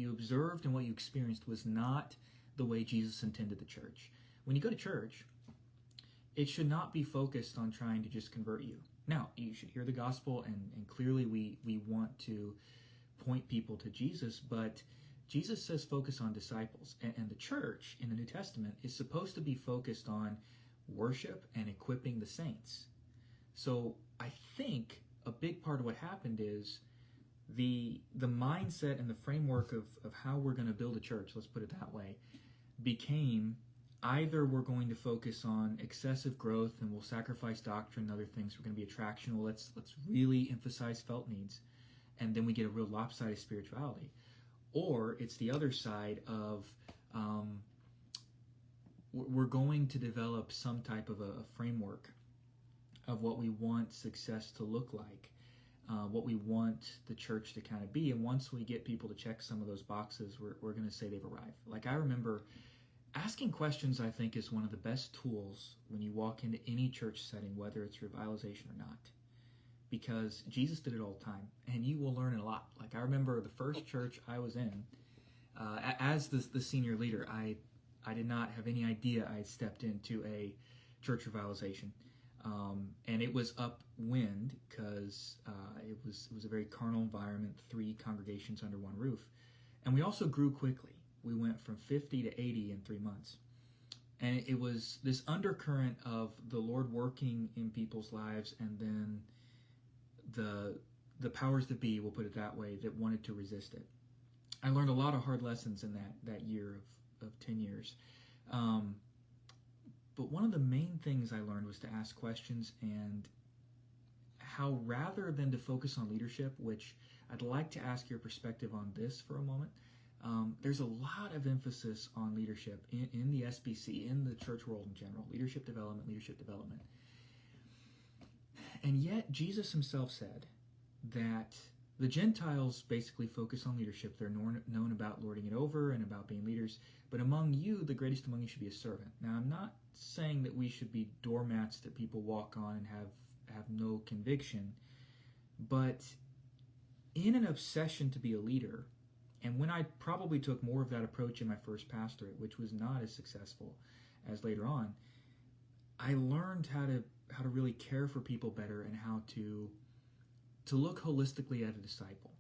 observed and what you experienced was not the way Jesus intended the church. When you go to church, it should not be focused on trying to just convert you. Now, you should hear the gospel, and clearly we want to point people to Jesus, but Jesus says focus on disciples. And the church in the New Testament is supposed to be focused on worship and equipping the saints. So I think a big part of what happened is the mindset and the framework of how we're going to build a church, let's put it that way, became either we're going to focus on excessive growth and we'll sacrifice doctrine and other things. We're going to be attractional. Let's really emphasize felt needs, and then we get a real lopsided spirituality. Or it's the other side of we're going to develop some type of a framework of what we want success to look like, what we want the church to kind of be. And once we get people to check some of those boxes, we're going to say they've arrived. Like, I remember asking questions, I think, is one of the best tools when you walk into any church setting, whether it's revitalization or not, because Jesus did it all the time, and you will learn a lot. Like, I remember the first church I was in, as the senior leader, I did not have any idea I had stepped into a church revitalization. And it was upwind because it was a very carnal environment, 3 congregations under one roof. And we also grew quickly. We went from 50 to 80 in 3 months. And it was this undercurrent of the Lord working in people's lives, and then the powers that be, we'll put it that way, that wanted to resist it. I learned a lot of hard lessons in that year of 10 years. But one of the main things I learned was to ask questions, and how rather than to focus on leadership, which I'd like to ask your perspective on this for a moment. There's a lot of emphasis on leadership in the SBC, in the church world in general, leadership development. And yet Jesus himself said that the Gentiles basically focus on leadership. They're known about lording it over and about being leaders. But among you, the greatest among you should be a servant. Now, I'm not saying that we should be doormats that people walk on and have no conviction. But in an obsession to be a leader, and when I probably took more of that approach in my first pastorate, which was not as successful as later on, I learned how to really care for people better and how to look holistically at a disciple.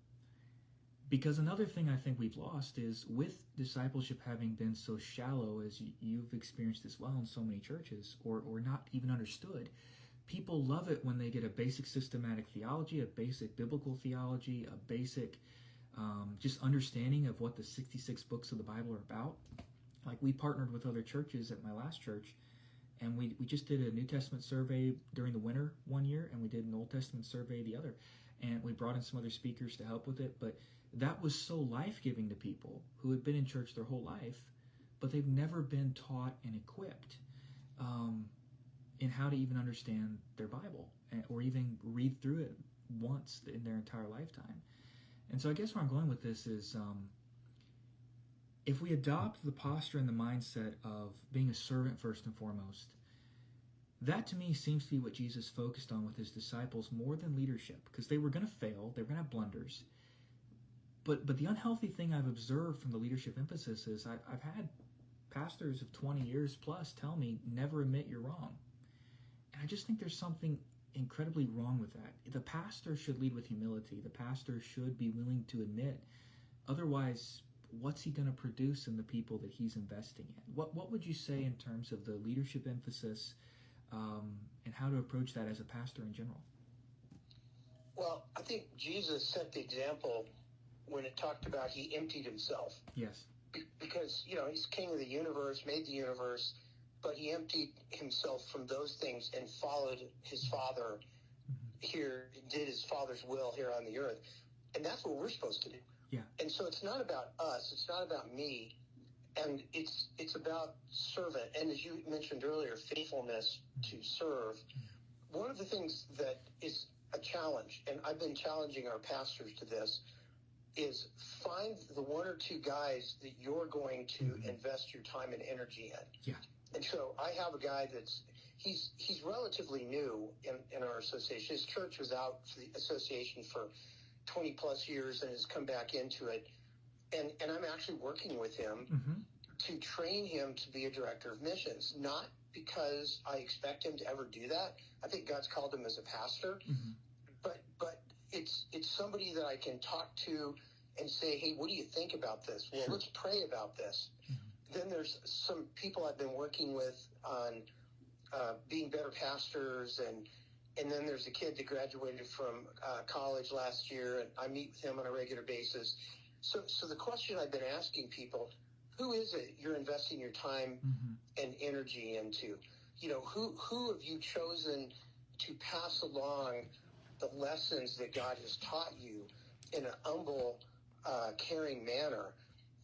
Because another thing I think we've lost is, with discipleship having been so shallow, as you've experienced as well in so many churches, or not even understood, people love it when they get a basic systematic theology, a basic biblical theology, a basic just understanding of what the 66 books of the Bible are about. Like, we partnered with other churches at my last church, and we just did a New Testament survey during the winter one year, and we did an Old Testament survey the other. And we brought in some other speakers to help with it, but that was so life-giving to people who had been in church their whole life, but they've never been taught and equipped in how to even understand their Bible, or even read through it once in their entire lifetime. And so I guess where I'm going with this is, if we adopt the posture and the mindset of being a servant first and foremost, that to me seems to be what Jesus focused on with his disciples more than leadership, because they were going to fail, they were going to have blunders. But the unhealthy thing I've observed from the leadership emphasis is I've had pastors of 20 years plus tell me, never admit you're wrong. And I just think there's something incredibly wrong with that. The pastor should lead with humility. The pastor should be willing to admit. Otherwise, what's he going to produce in the people that he's investing in? What would you say in terms of the leadership emphasis and how to approach that as a pastor in general? Well, I think Jesus set the example when it talked about he emptied himself. Yes. Because, he's king of the universe, made the universe, but he emptied himself from those things and followed his Father here, did his Father's will here on the earth. And that's what we're supposed to do. Yeah. And so it's not about us, it's not about me, and it's about servant. And as you mentioned earlier, faithfulness to serve. One of the things that is a challenge, and I've been challenging our pastors to this, is find the one or two guys that you're going to invest your time and energy in. Yeah. And so I have a guy he's relatively new in our association. His church was out for the association for 20 plus years and has come back into it. And I'm actually working with him to train him to be a director of missions, not because I expect him to ever do that. I think God's called him as a pastor, but it's somebody that I can talk to and say, hey, what do you think about this? Well, let's pray about this. Then there's some people I've been working with on being better pastors, and then there's a kid that graduated from college last year, and I meet with him on a regular basis. So the question I've been asking people, who is it you're investing your time and energy into? Who have you chosen to pass along the lessons that God has taught you in an humble, caring manner?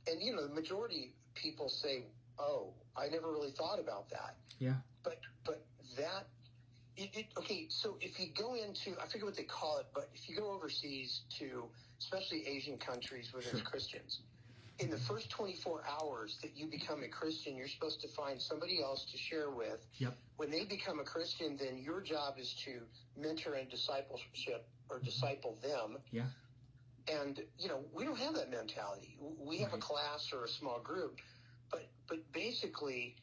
And, the majority of people say, oh, I never really thought about that. Yeah. But that, okay, so if you go into, I forget what they call it, but if you go overseas to, especially Asian countries where there's Christians, in the first 24 hours that you become a Christian, you're supposed to find somebody else to share with. Yep. When they become a Christian, then your job is to mentor and discipleship or disciple them. Yeah. And, we don't have that mentality. We have a class or a small group, but basically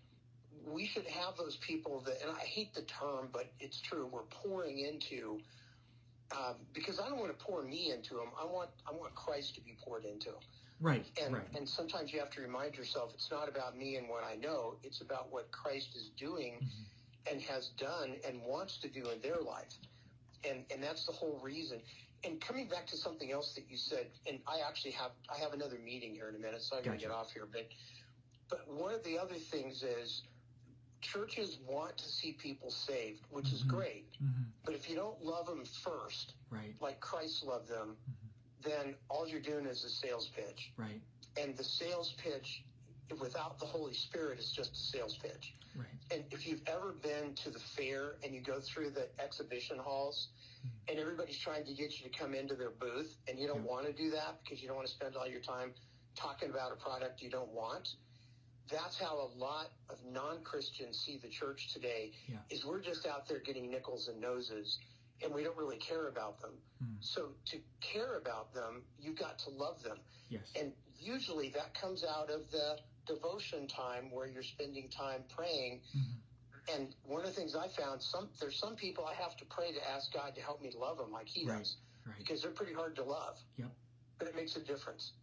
we should have those people that, and I hate the term, but it's true, we're pouring into, because I don't want to pour me into them. I want Christ to be poured into them. Right. And sometimes you have to remind yourself, it's not about me and what I know. It's about what Christ is doing and has done and wants to do in their life. And that's the whole reason. And coming back to something else that you said, and I have another meeting here in a minute, so I got to get off here. But one of the other things is churches want to see people saved, which is great. But if you don't love them first, like Christ loved them, then all you're doing is a sales pitch. Right. And the sales pitch without the Holy Spirit is just a sales pitch. Right. And if you've ever been to the fair and you go through the exhibition halls and everybody's trying to get you to come into their booth and you don't want to do that because you don't want to spend all your time talking about a product you don't want, that's how a lot of non-Christians see the church today, is we're just out there getting nickels and noses and we don't really care about them. So to care about them, you've got to love them. Yes. And usually that comes out of the devotion time where you're spending time praying. And one of the things I found, there's some people I have to pray to ask God to help me love them like he does, because they're pretty hard to love. Yep. But it makes a difference.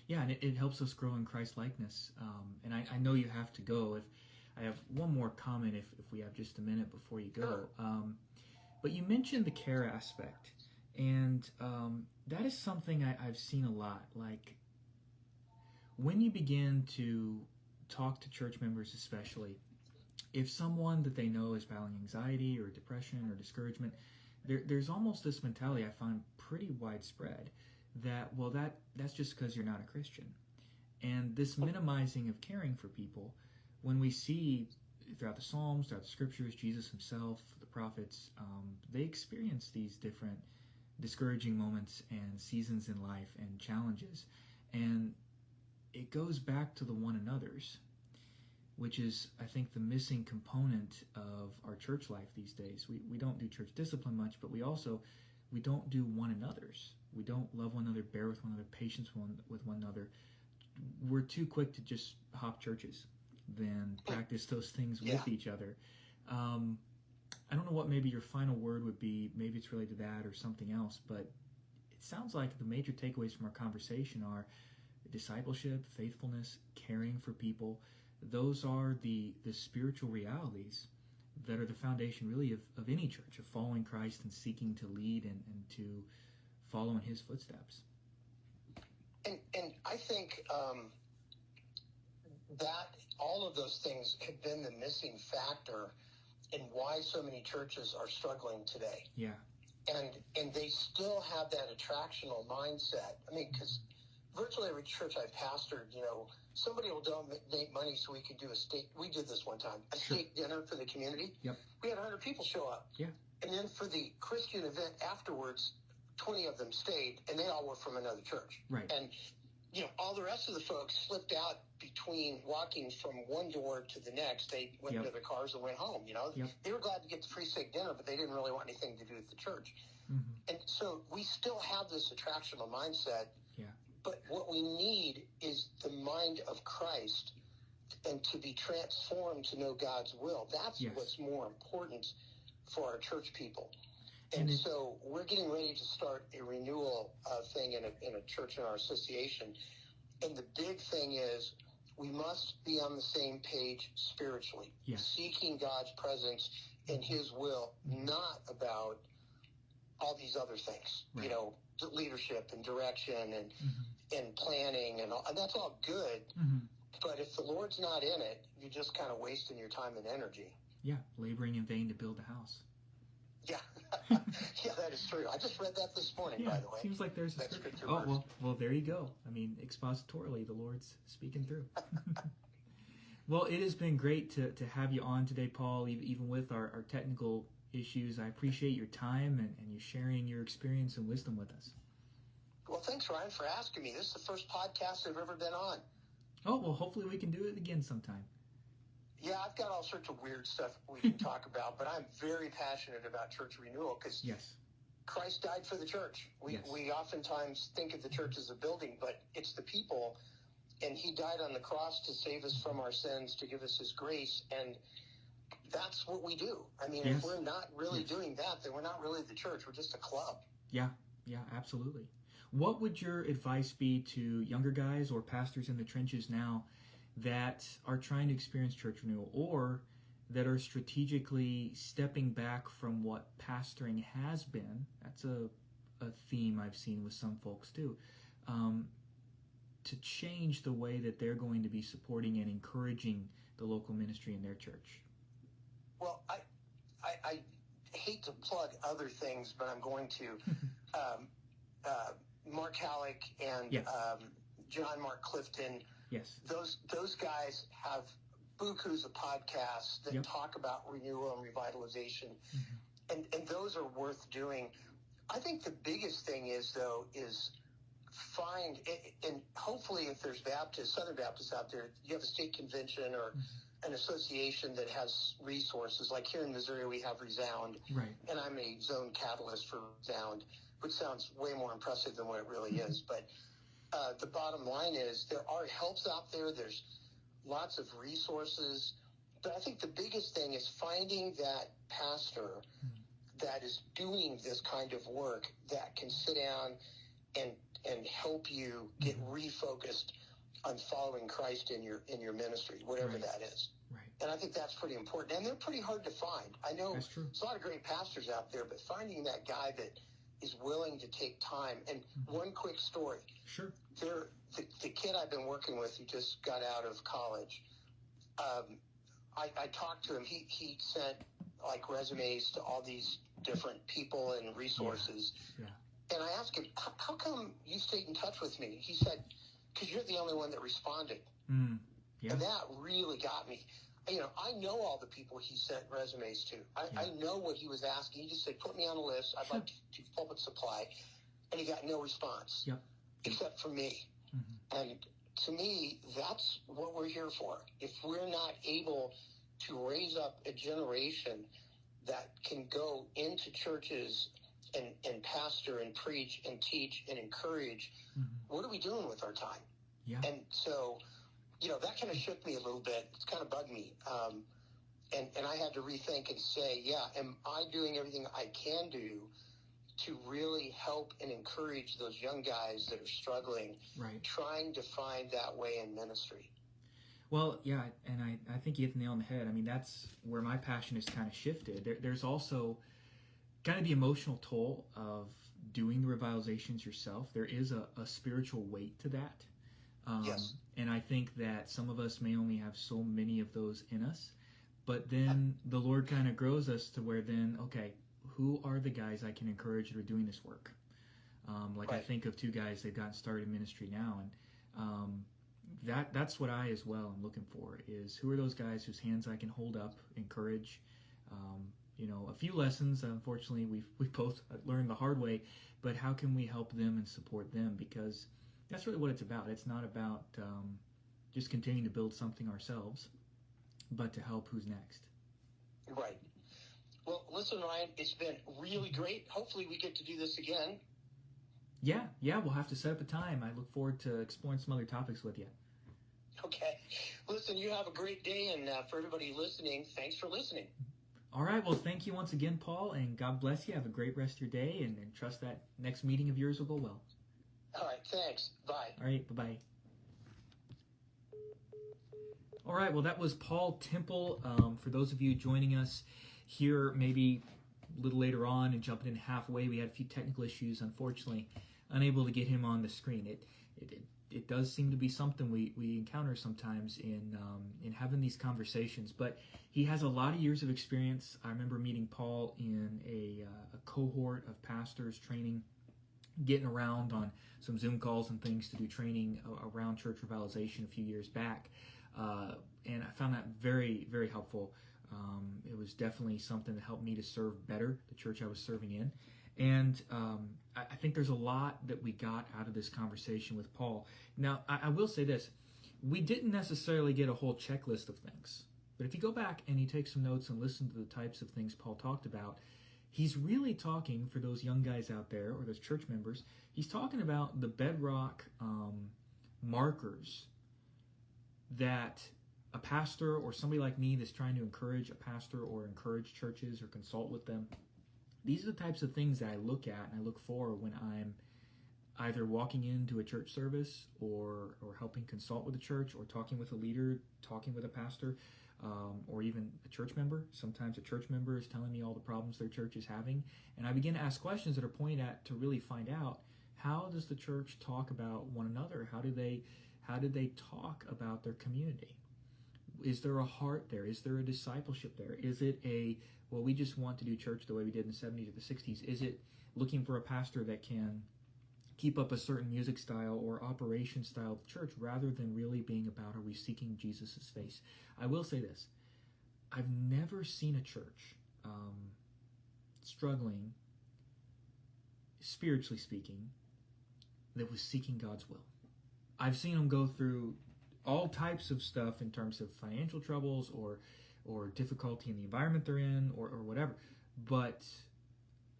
Yeah, and it helps us grow in Christ-likeness. And I know you have to go. If I have one more comment, if we have just a minute before you go. Sure. But you mentioned the care aspect, and that is something I've seen a lot. Like, when you begin to talk to church members especially, if someone that they know is battling anxiety or depression or discouragement, there's almost this mentality I find pretty widespread that, well, that's just because you're not a Christian. And this minimizing of caring for people, when we see throughout the Psalms, throughout the Scriptures, Jesus himself, the prophets, they experience these different discouraging moments and seasons in life and challenges. And it goes back to the one another's, which is, I think, the missing component of our church life these days. We don't do church discipline much, but we don't do one another's. We don't love one another, bear with one another, patience with one another. We're too quick to just hop churches than practice those things with each other. I don't know what maybe your final word would be. Maybe it's related to that or something else, but it sounds like the major takeaways from our conversation are discipleship, faithfulness, caring for people. Those are the spiritual realities that are the foundation really of any church, of following Christ and seeking to lead and to follow in his footsteps. And I think that all of those things have been the missing factor in why so many churches are struggling today. Yeah. And they still have that attractional mindset. I mean, because virtually every church I've pastored, somebody will donate money so we could do we did this one time, a steak dinner for the community. Yep. We had 100 people show up. Yeah. And then for the Christian event afterwards, 20 of them stayed, and they all were from another church. Right. And, all the rest of the folks slipped out between walking from one door to the next. They went into their cars and went home, Yep. They were glad to get the free steak dinner, but they didn't really want anything to do with the church. And so we still have this attractional mindset. Yeah. But what we need is the mind of Christ and to be transformed to know God's will. That's what's more important for our church people. And so we're getting ready to start a renewal thing in a church in our association. And the big thing is we must be on the same page spiritually, seeking God's presence and his will, not about all these other things, leadership and direction and planning and all. And that's all good. But if the Lord's not in it, you're just kind of wasting your time and energy. Yeah, laboring in vain to build a house. Yeah. Yeah, that is true. I just read that this morning, by the way. Seems like there's a scripture. Oh, well, there you go. I mean, expositorily, the Lord's speaking through. Well, it has been great to have you on today, Paul, even with our technical issues. I appreciate your time and you sharing your experience and wisdom with us. Well, thanks, Ryan, for asking me. This is the first podcast I've ever been on. Oh, well, hopefully we can do it again sometime. Yeah, I've got all sorts of weird stuff we can talk about, but I'm very passionate about church renewal because Christ died for the church. We oftentimes think of the church as a building, but it's the people, and he died on the cross to save us from our sins, to give us his grace, and that's what we do. I mean, if we're not really doing that, then we're not really the church. We're just a club. Yeah, absolutely. What would your advice be to younger guys or pastors in the trenches now that are trying to experience church renewal or that are strategically stepping back from what pastoring has been? That's a theme I've seen with some folks too. To change the way that they're going to be supporting and encouraging the local ministry in their church. Well, I hate to plug other things, but I'm going to. Mark Halleck and Yes. John Mark Clifton. Yes. Those guys have bukus of podcasts that Yep. talk about renewal and revitalization, Mm-hmm. and those are worth doing. I think the biggest thing is find, and hopefully if there's Southern Baptists out there, you have a state convention or an association that has resources. Like here in Missouri, we have Resound, Right. and I'm a zone catalyst for Resound, which sounds way more impressive than what it really is. But the bottom line is there are helps out there. There's lots of resources. But I think the biggest thing is finding that pastor that is doing this kind of work that can sit down and help you get refocused on following Christ in your ministry, whatever Right. that is. Right. And I think that's pretty important. And they're pretty hard to find. I know That's true. there's a lot of great pastors out there, but finding that guy that is willing to take time. And one quick story. Sure. The kid I've been working with who just got out of college, I talked to him. He sent like resumes to all these different people and resources. Yeah. And I asked him, how come you stayed in touch with me? He said, because you're the only one that responded. Yeah. And that really got me. You know, I know all the people he sent resumes to. I know what he was asking. He just said, put me on a list. I'd like to do public supply. And he got no response. Yep. Except for me. Mm-hmm. And to me, that's what we're here for. If we're not able to raise up a generation that can go into churches and pastor and preach and teach and encourage, what are we doing with our time? Yeah. And so, you know, that kind of shook me a little bit. It's kind of bugged me. And I had to rethink and say, am I doing everything I can do to really help and encourage those young guys that are struggling, Right. trying to find that way in ministry? Well, yeah, and I think you hit the nail on the head. I mean, that's where my passion has kind of shifted. There's also kind of the emotional toll of doing the revitalizations yourself. There is a spiritual weight to that. Yes. And I think that some of us may only have so many of those in us, but then the Lord kind of grows us to where then, okay, who are the guys I can encourage that are doing this work? Like Right. I think of two guys that got started in ministry now, and that's what I as well am looking for, is who are those guys whose hands I can hold up, encourage. You know, a few lessons, unfortunately, we both learned the hard way, but how can we help them and support them? Because that's really what it's about. It's not about just continuing to build something ourselves, but to help who's next. Right. Well, listen, Ryan, it's been really great. Hopefully we get to do this again. Yeah, we'll have to set up a time. I look forward to exploring some other topics with you. Okay. Listen, you have a great day, and for everybody listening, thanks for listening. All right, well, thank you once again, Paul, and God bless you. Have a great rest of your day, and trust that next meeting of yours will go well. All right, thanks. Bye. All right, bye-bye. All right, well, that was Paul Temple. For those of you joining us here maybe a little later on and jumping in halfway, we had a few technical issues, unfortunately, unable to get him on the screen. It does seem to be something we encounter sometimes in having these conversations, but he has a lot of years of experience. I remember meeting Paul in a cohort of pastors training, getting around on some Zoom calls and things to do training around church revitalization a few years back, and I found that very, very helpful. It was definitely something that helped me to serve better the church I was serving in. And I think there's a lot that we got out of this conversation with Paul. Now, I will say this. We didn't necessarily get a whole checklist of things. But if you go back and you take some notes and listen to the types of things Paul talked about, he's really talking, for those young guys out there or those church members, he's talking about the bedrock markers that a pastor or somebody like me that's trying to encourage a pastor or encourage churches or consult with them. These are the types of things that I look at and I look for when I'm either walking into a church service or helping consult with a church or talking with a leader, talking with a pastor, or even a church member. Sometimes a church member is telling me all the problems their church is having, and I begin to ask questions that are pointed at to really find out, how does the church talk about one another? How do they talk about their community? Is there a heart there? Is there a discipleship there? Is it well, we just want to do church the way we did in the 70s or the 60s? Is it looking for a pastor that can keep up a certain music style or operation style of church rather than really being about, are we seeking Jesus' face? I will say this. I've never seen a church struggling, spiritually speaking, that was seeking God's will. I've seen them go through all types of stuff in terms of financial troubles or difficulty in the environment they're in or whatever. But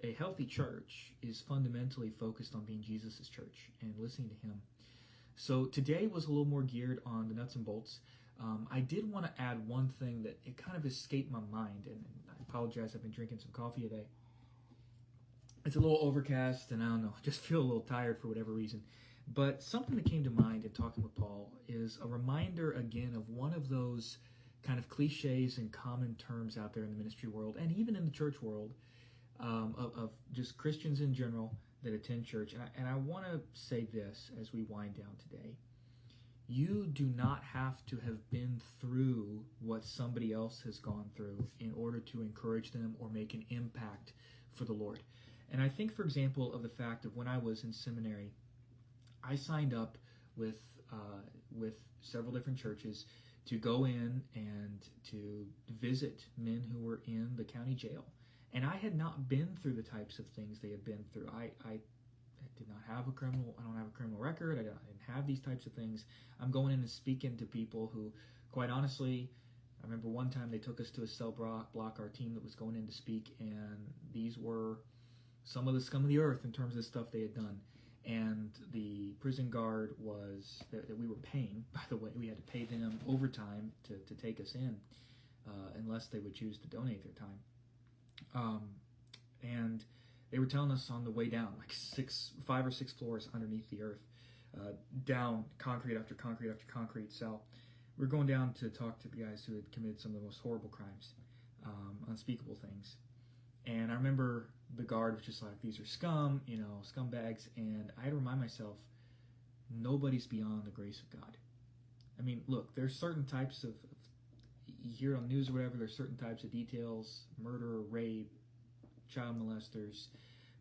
a healthy church is fundamentally focused on being Jesus' church and listening to him. So today was a little more geared on the nuts and bolts. I did want to add one thing that it kind of escaped my mind, and I apologize, I've been drinking some coffee today. It's a little overcast, and I don't know, I just feel a little tired for whatever reason. But something that came to mind in talking with Paul is a reminder again of one of those kind of cliches and common terms out there in the ministry world, and even in the church world, of just Christians in general that attend church. And I want to say this as we wind down today. You do not have to have been through what somebody else has gone through in order to encourage them or make an impact for the Lord. And I think, for example, of the fact of when I was in seminary, I signed up with several different churches to go in and to visit men who were in the county jail. And I had not been through the types of things they had been through. I did not have I don't have a criminal record. I didn't have these types of things. I'm going in and speaking to people who, quite honestly, I remember one time they took us to a cell block, our team that was going in to speak, and these were some of the scum of the earth in terms of the stuff they had done. And the prison guard was, that we were paying, by the way, we had to pay them overtime to take us in, unless they would choose to donate their time. And they were telling us on the way down, like 5 or 6 floors underneath the earth, down concrete after concrete after concrete cell. We were going down to talk to the guys who had committed some of the most horrible crimes, unspeakable things. And I remember the guard was just like, these are scum, scumbags. And I had to remind myself, nobody's beyond the grace of God. I mean, look, there's certain types of you hear it on the news or whatever, there's certain types of details, murder, rape, child molesters,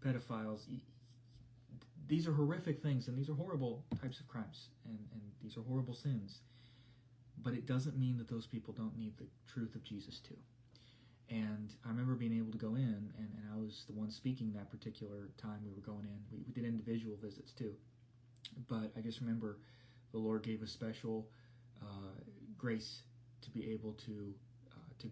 pedophiles. These are horrific things, and these are horrible types of crimes, and these are horrible sins. But it doesn't mean that those people don't need the truth of Jesus too. And I remember being able to go in, and I was the one speaking that particular time we were going in. We did individual visits too. But I just remember the Lord gave a special grace to be able to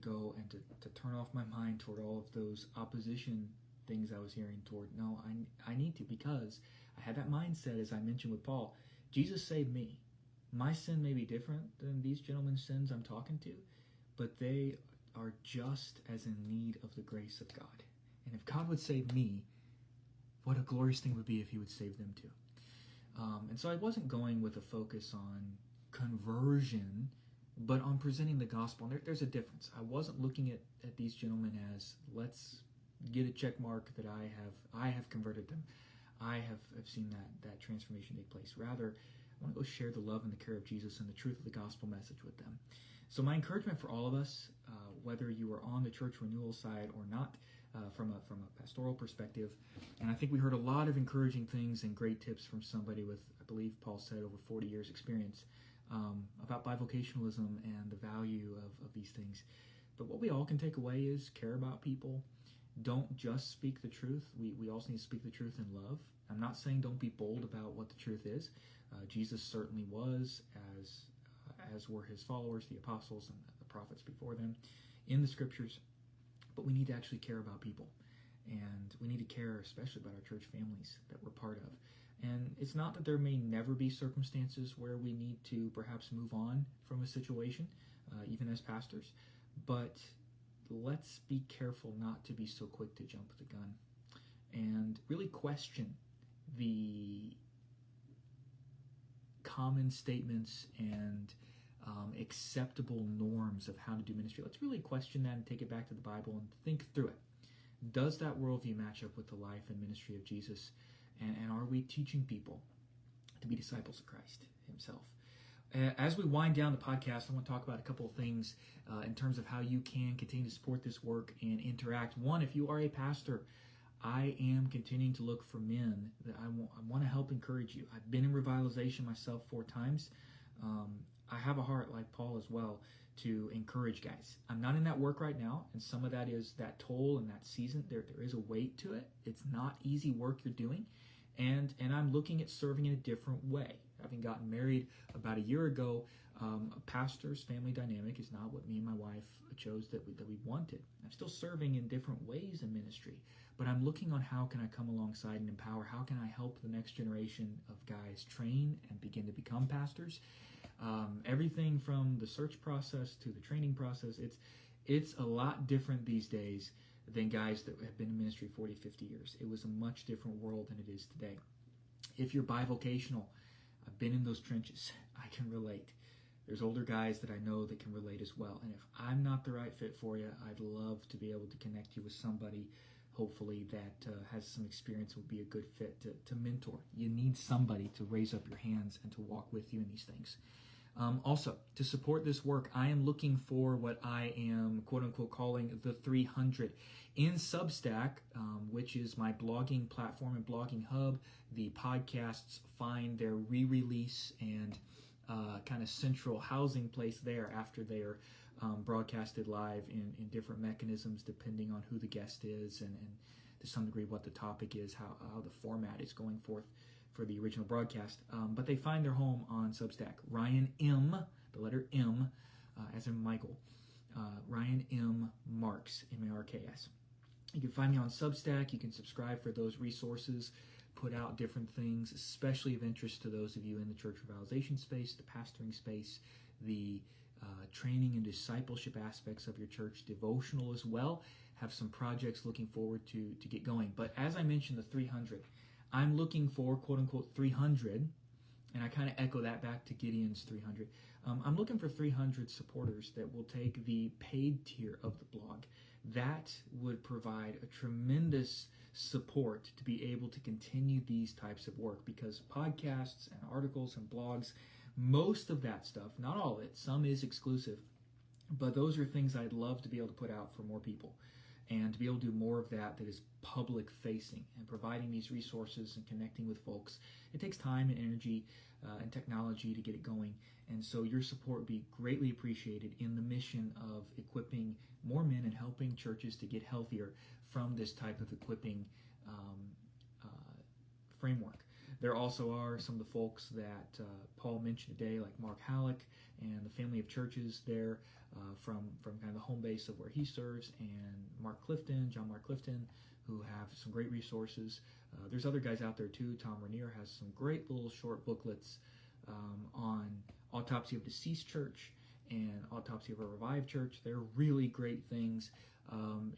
go and to turn off my mind toward all of those opposition things I was hearing toward. No, I need to, because I had that mindset, as I mentioned with Paul. Jesus saved me. My sin may be different than these gentlemen's sins I'm talking to, but they are just as in need of the grace of God. And if God would save me, what a glorious thing it would be if he would save them too. And so I wasn't going with a focus on conversion, but on presenting the gospel. And there's a difference. I wasn't looking at these gentlemen as, let's get a check mark that I have converted them. I have seen that transformation take place. Rather, I want to go share the love and the care of Jesus and the truth of the gospel message with them. So my encouragement for all of us, whether you are on the church renewal side or not, from a pastoral perspective, and I think we heard a lot of encouraging things and great tips from somebody with, I believe Paul said, over 40 years experience about bivocationalism and the value of these things. But what we all can take away is care about people. Don't just speak the truth. We also need to speak the truth in love. I'm not saying don't be bold about what the truth is. Jesus certainly was, as were his followers, the apostles and the prophets before them, in the scriptures. But we need to actually care about people. And we need to care especially about our church families that we're part of. And it's not that there may never be circumstances where we need to perhaps move on from a situation, even as pastors. But let's be careful not to be so quick to jump the gun and really question the common statements and acceptable norms of how to do ministry. Let's really question that and take it back to the Bible and think through it. Does that worldview match up with the life and ministry of Jesus? And are we teaching people to be disciples of Christ himself? As we wind down the podcast, I want to talk about a couple of things in terms of how you can continue to support this work and interact. One, if you are a pastor, I am continuing to look for men that I want to help encourage you. I've been in revitalization myself 4 times. I have a heart like Paul as well to encourage guys. I'm not in that work right now, and some of that is that toll and that season. There is a weight to it. It's not easy work you're doing, and I'm looking at serving in a different way. Having gotten married about a year ago, a pastor's family dynamic is not what me and my wife chose that we wanted. I'm still serving in different ways in ministry, but I'm looking on how can I come alongside and empower, how can I help the next generation of guys train and begin to become pastors. Everything from the search process to the training process, it's a lot different these days than guys that have been in ministry 40, 50 years. It was a much different world than it is today. If you're bivocational, I've been in those trenches. I can relate. There's older guys that I know that can relate as well. And if I'm not the right fit for you, I'd love to be able to connect you with somebody, hopefully, that has some experience, would be a good fit to mentor. You need somebody to raise up your hands and to walk with you in these things. Also, to support this work, I am looking for what I am, quote-unquote, calling the 300. In Substack, which is my blogging platform and blogging hub, the podcasts find their re-release and kind of central housing place there after they are broadcasted live in different mechanisms depending on who the guest is and to some degree what the topic is, how the format is going forth for the original broadcast. But they find their home on Substack. Ryan M., the letter M, as in Michael. Ryan M. Marks, M-A-R-K-S. You can find me on Substack. You can subscribe for those resources, put out different things, especially of interest to those of you in the church revitalization space, the pastoring space, the training and discipleship aspects of your church, devotional as well. Have some projects looking forward to get going. But as I mentioned, the 300, I'm looking for, quote-unquote, 300, and I kind of echo that back to Gideon's 300. I'm looking for 300 supporters that will take the paid tier of the blog. That would provide a tremendous support to be able to continue these types of work, because podcasts and articles and blogs, most of that stuff, not all of it, some is exclusive, but those are things I'd love to be able to put out for more people and to be able to do more of that is public facing and providing these resources and connecting with folks. It takes time and energy and technology to get it going, and so your support would be greatly appreciated in the mission of equipping more men and helping churches to get healthier from this type of equipping framework. There also are some of the folks that Paul mentioned today, like Mark Halleck and the family of churches there from kind of the home base of where he serves, and John Mark Clifton, who have some great resources. There's other guys out there too. Tom Rainier has some great little short booklets on Autopsy of a Deceased Church and Autopsy of a Revived Church. They're really great things.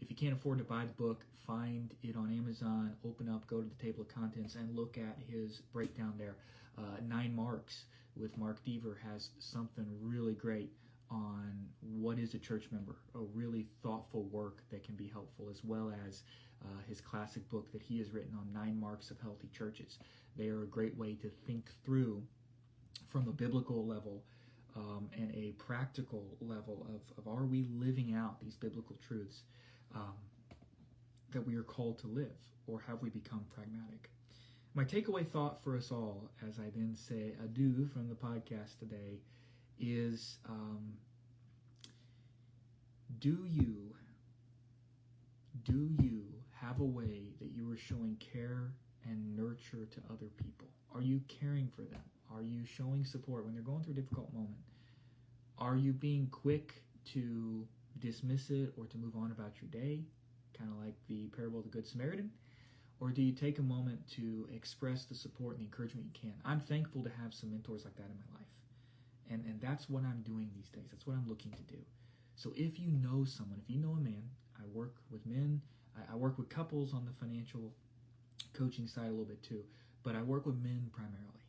If you can't afford to buy the book, find it on Amazon, open up, go to the table of contents, and look at his breakdown there. 9 Marks with Mark Deaver has something really great on what is a church member, a really thoughtful work that can be helpful, as well as his classic book that he has written on 9 Marks of Healthy Churches. They are a great way to think through from a biblical level and a practical level of are we living out these biblical truths that we are called to live, or have we become pragmatic? My takeaway thought for us all, as I then say adieu from the podcast today, is do you have a way that you are showing care and nurture to other people? Are you caring for them? Are you showing support when they're going through a difficult moment? Are you being quick to dismiss it or to move on about your day, kind of like the parable of the Good Samaritan? Or do you take a moment to express the support and the encouragement you can? I'm thankful to have some mentors like that in my life. And that's what I'm doing these days. That's what I'm looking to do. So if you know someone, if you know a man, I work with men, I work with couples on the financial coaching side a little bit too, but I work with men primarily.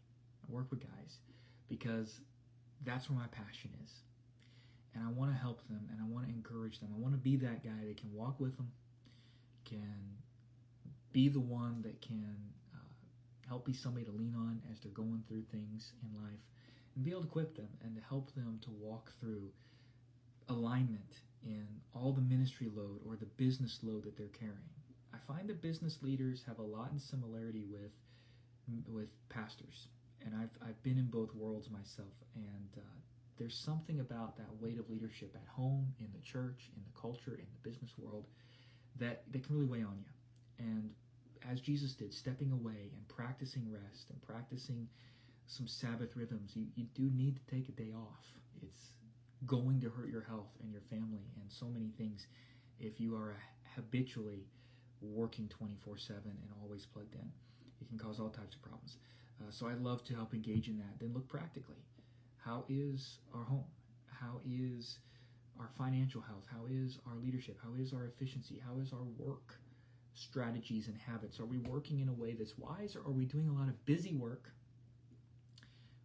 I work with guys because that's where my passion is. And I want to help them, and I want to encourage them. I want to be that guy that can walk with them, can be the one that can help be somebody to lean on as they're going through things in life, and be able to equip them and to help them to walk through alignment in all the ministry load or the business load that they're carrying. I find that business leaders have a lot in similarity with pastors, and I've been in both worlds myself, and there's something about that weight of leadership at home, in the church, in the culture, in the business world that can really weigh on you. And as Jesus did, stepping away and practicing rest and practicing some Sabbath rhythms, you do need to take a day off. It's going to hurt your health and your family and so many things if you are habitually working 24/7 and always plugged in. It can cause all types of problems. So I love to help engage in that. Then look practically. How is our home? How is our financial health? How is our leadership? How is our efficiency? How is our work strategies and habits? Are we working in a way that's wise, or are we doing a lot of busy work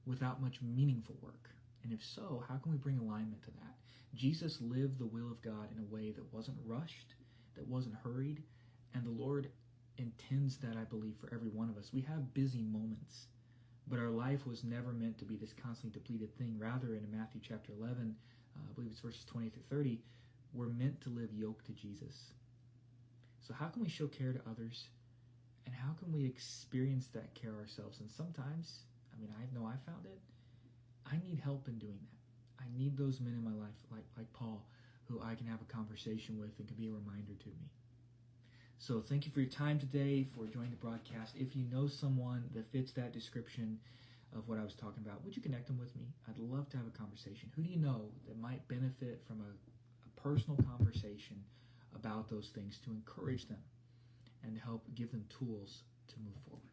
without much meaningful work? And if so, how can we bring alignment to that? Jesus lived the will of God in a way that wasn't rushed, that wasn't hurried, and the Lord intends that, I believe, for every one of us. We have busy moments, but our life was never meant to be this constantly depleted thing. Rather, in Matthew chapter 11, I believe it's verses 20 through 30, we're meant to live yoked to Jesus. So how can we show care to others, and how can we experience that care ourselves? And sometimes, I know I found it, I need help in doing that. I need those men in my life, like Paul, who I can have a conversation with and can be a reminder to me. So thank you for your time today, for joining the broadcast. If you know someone that fits that description of what I was talking about, would you connect them with me? I'd love to have a conversation. Who do you know that might benefit from a personal conversation about those things to encourage them and help give them tools to move forward?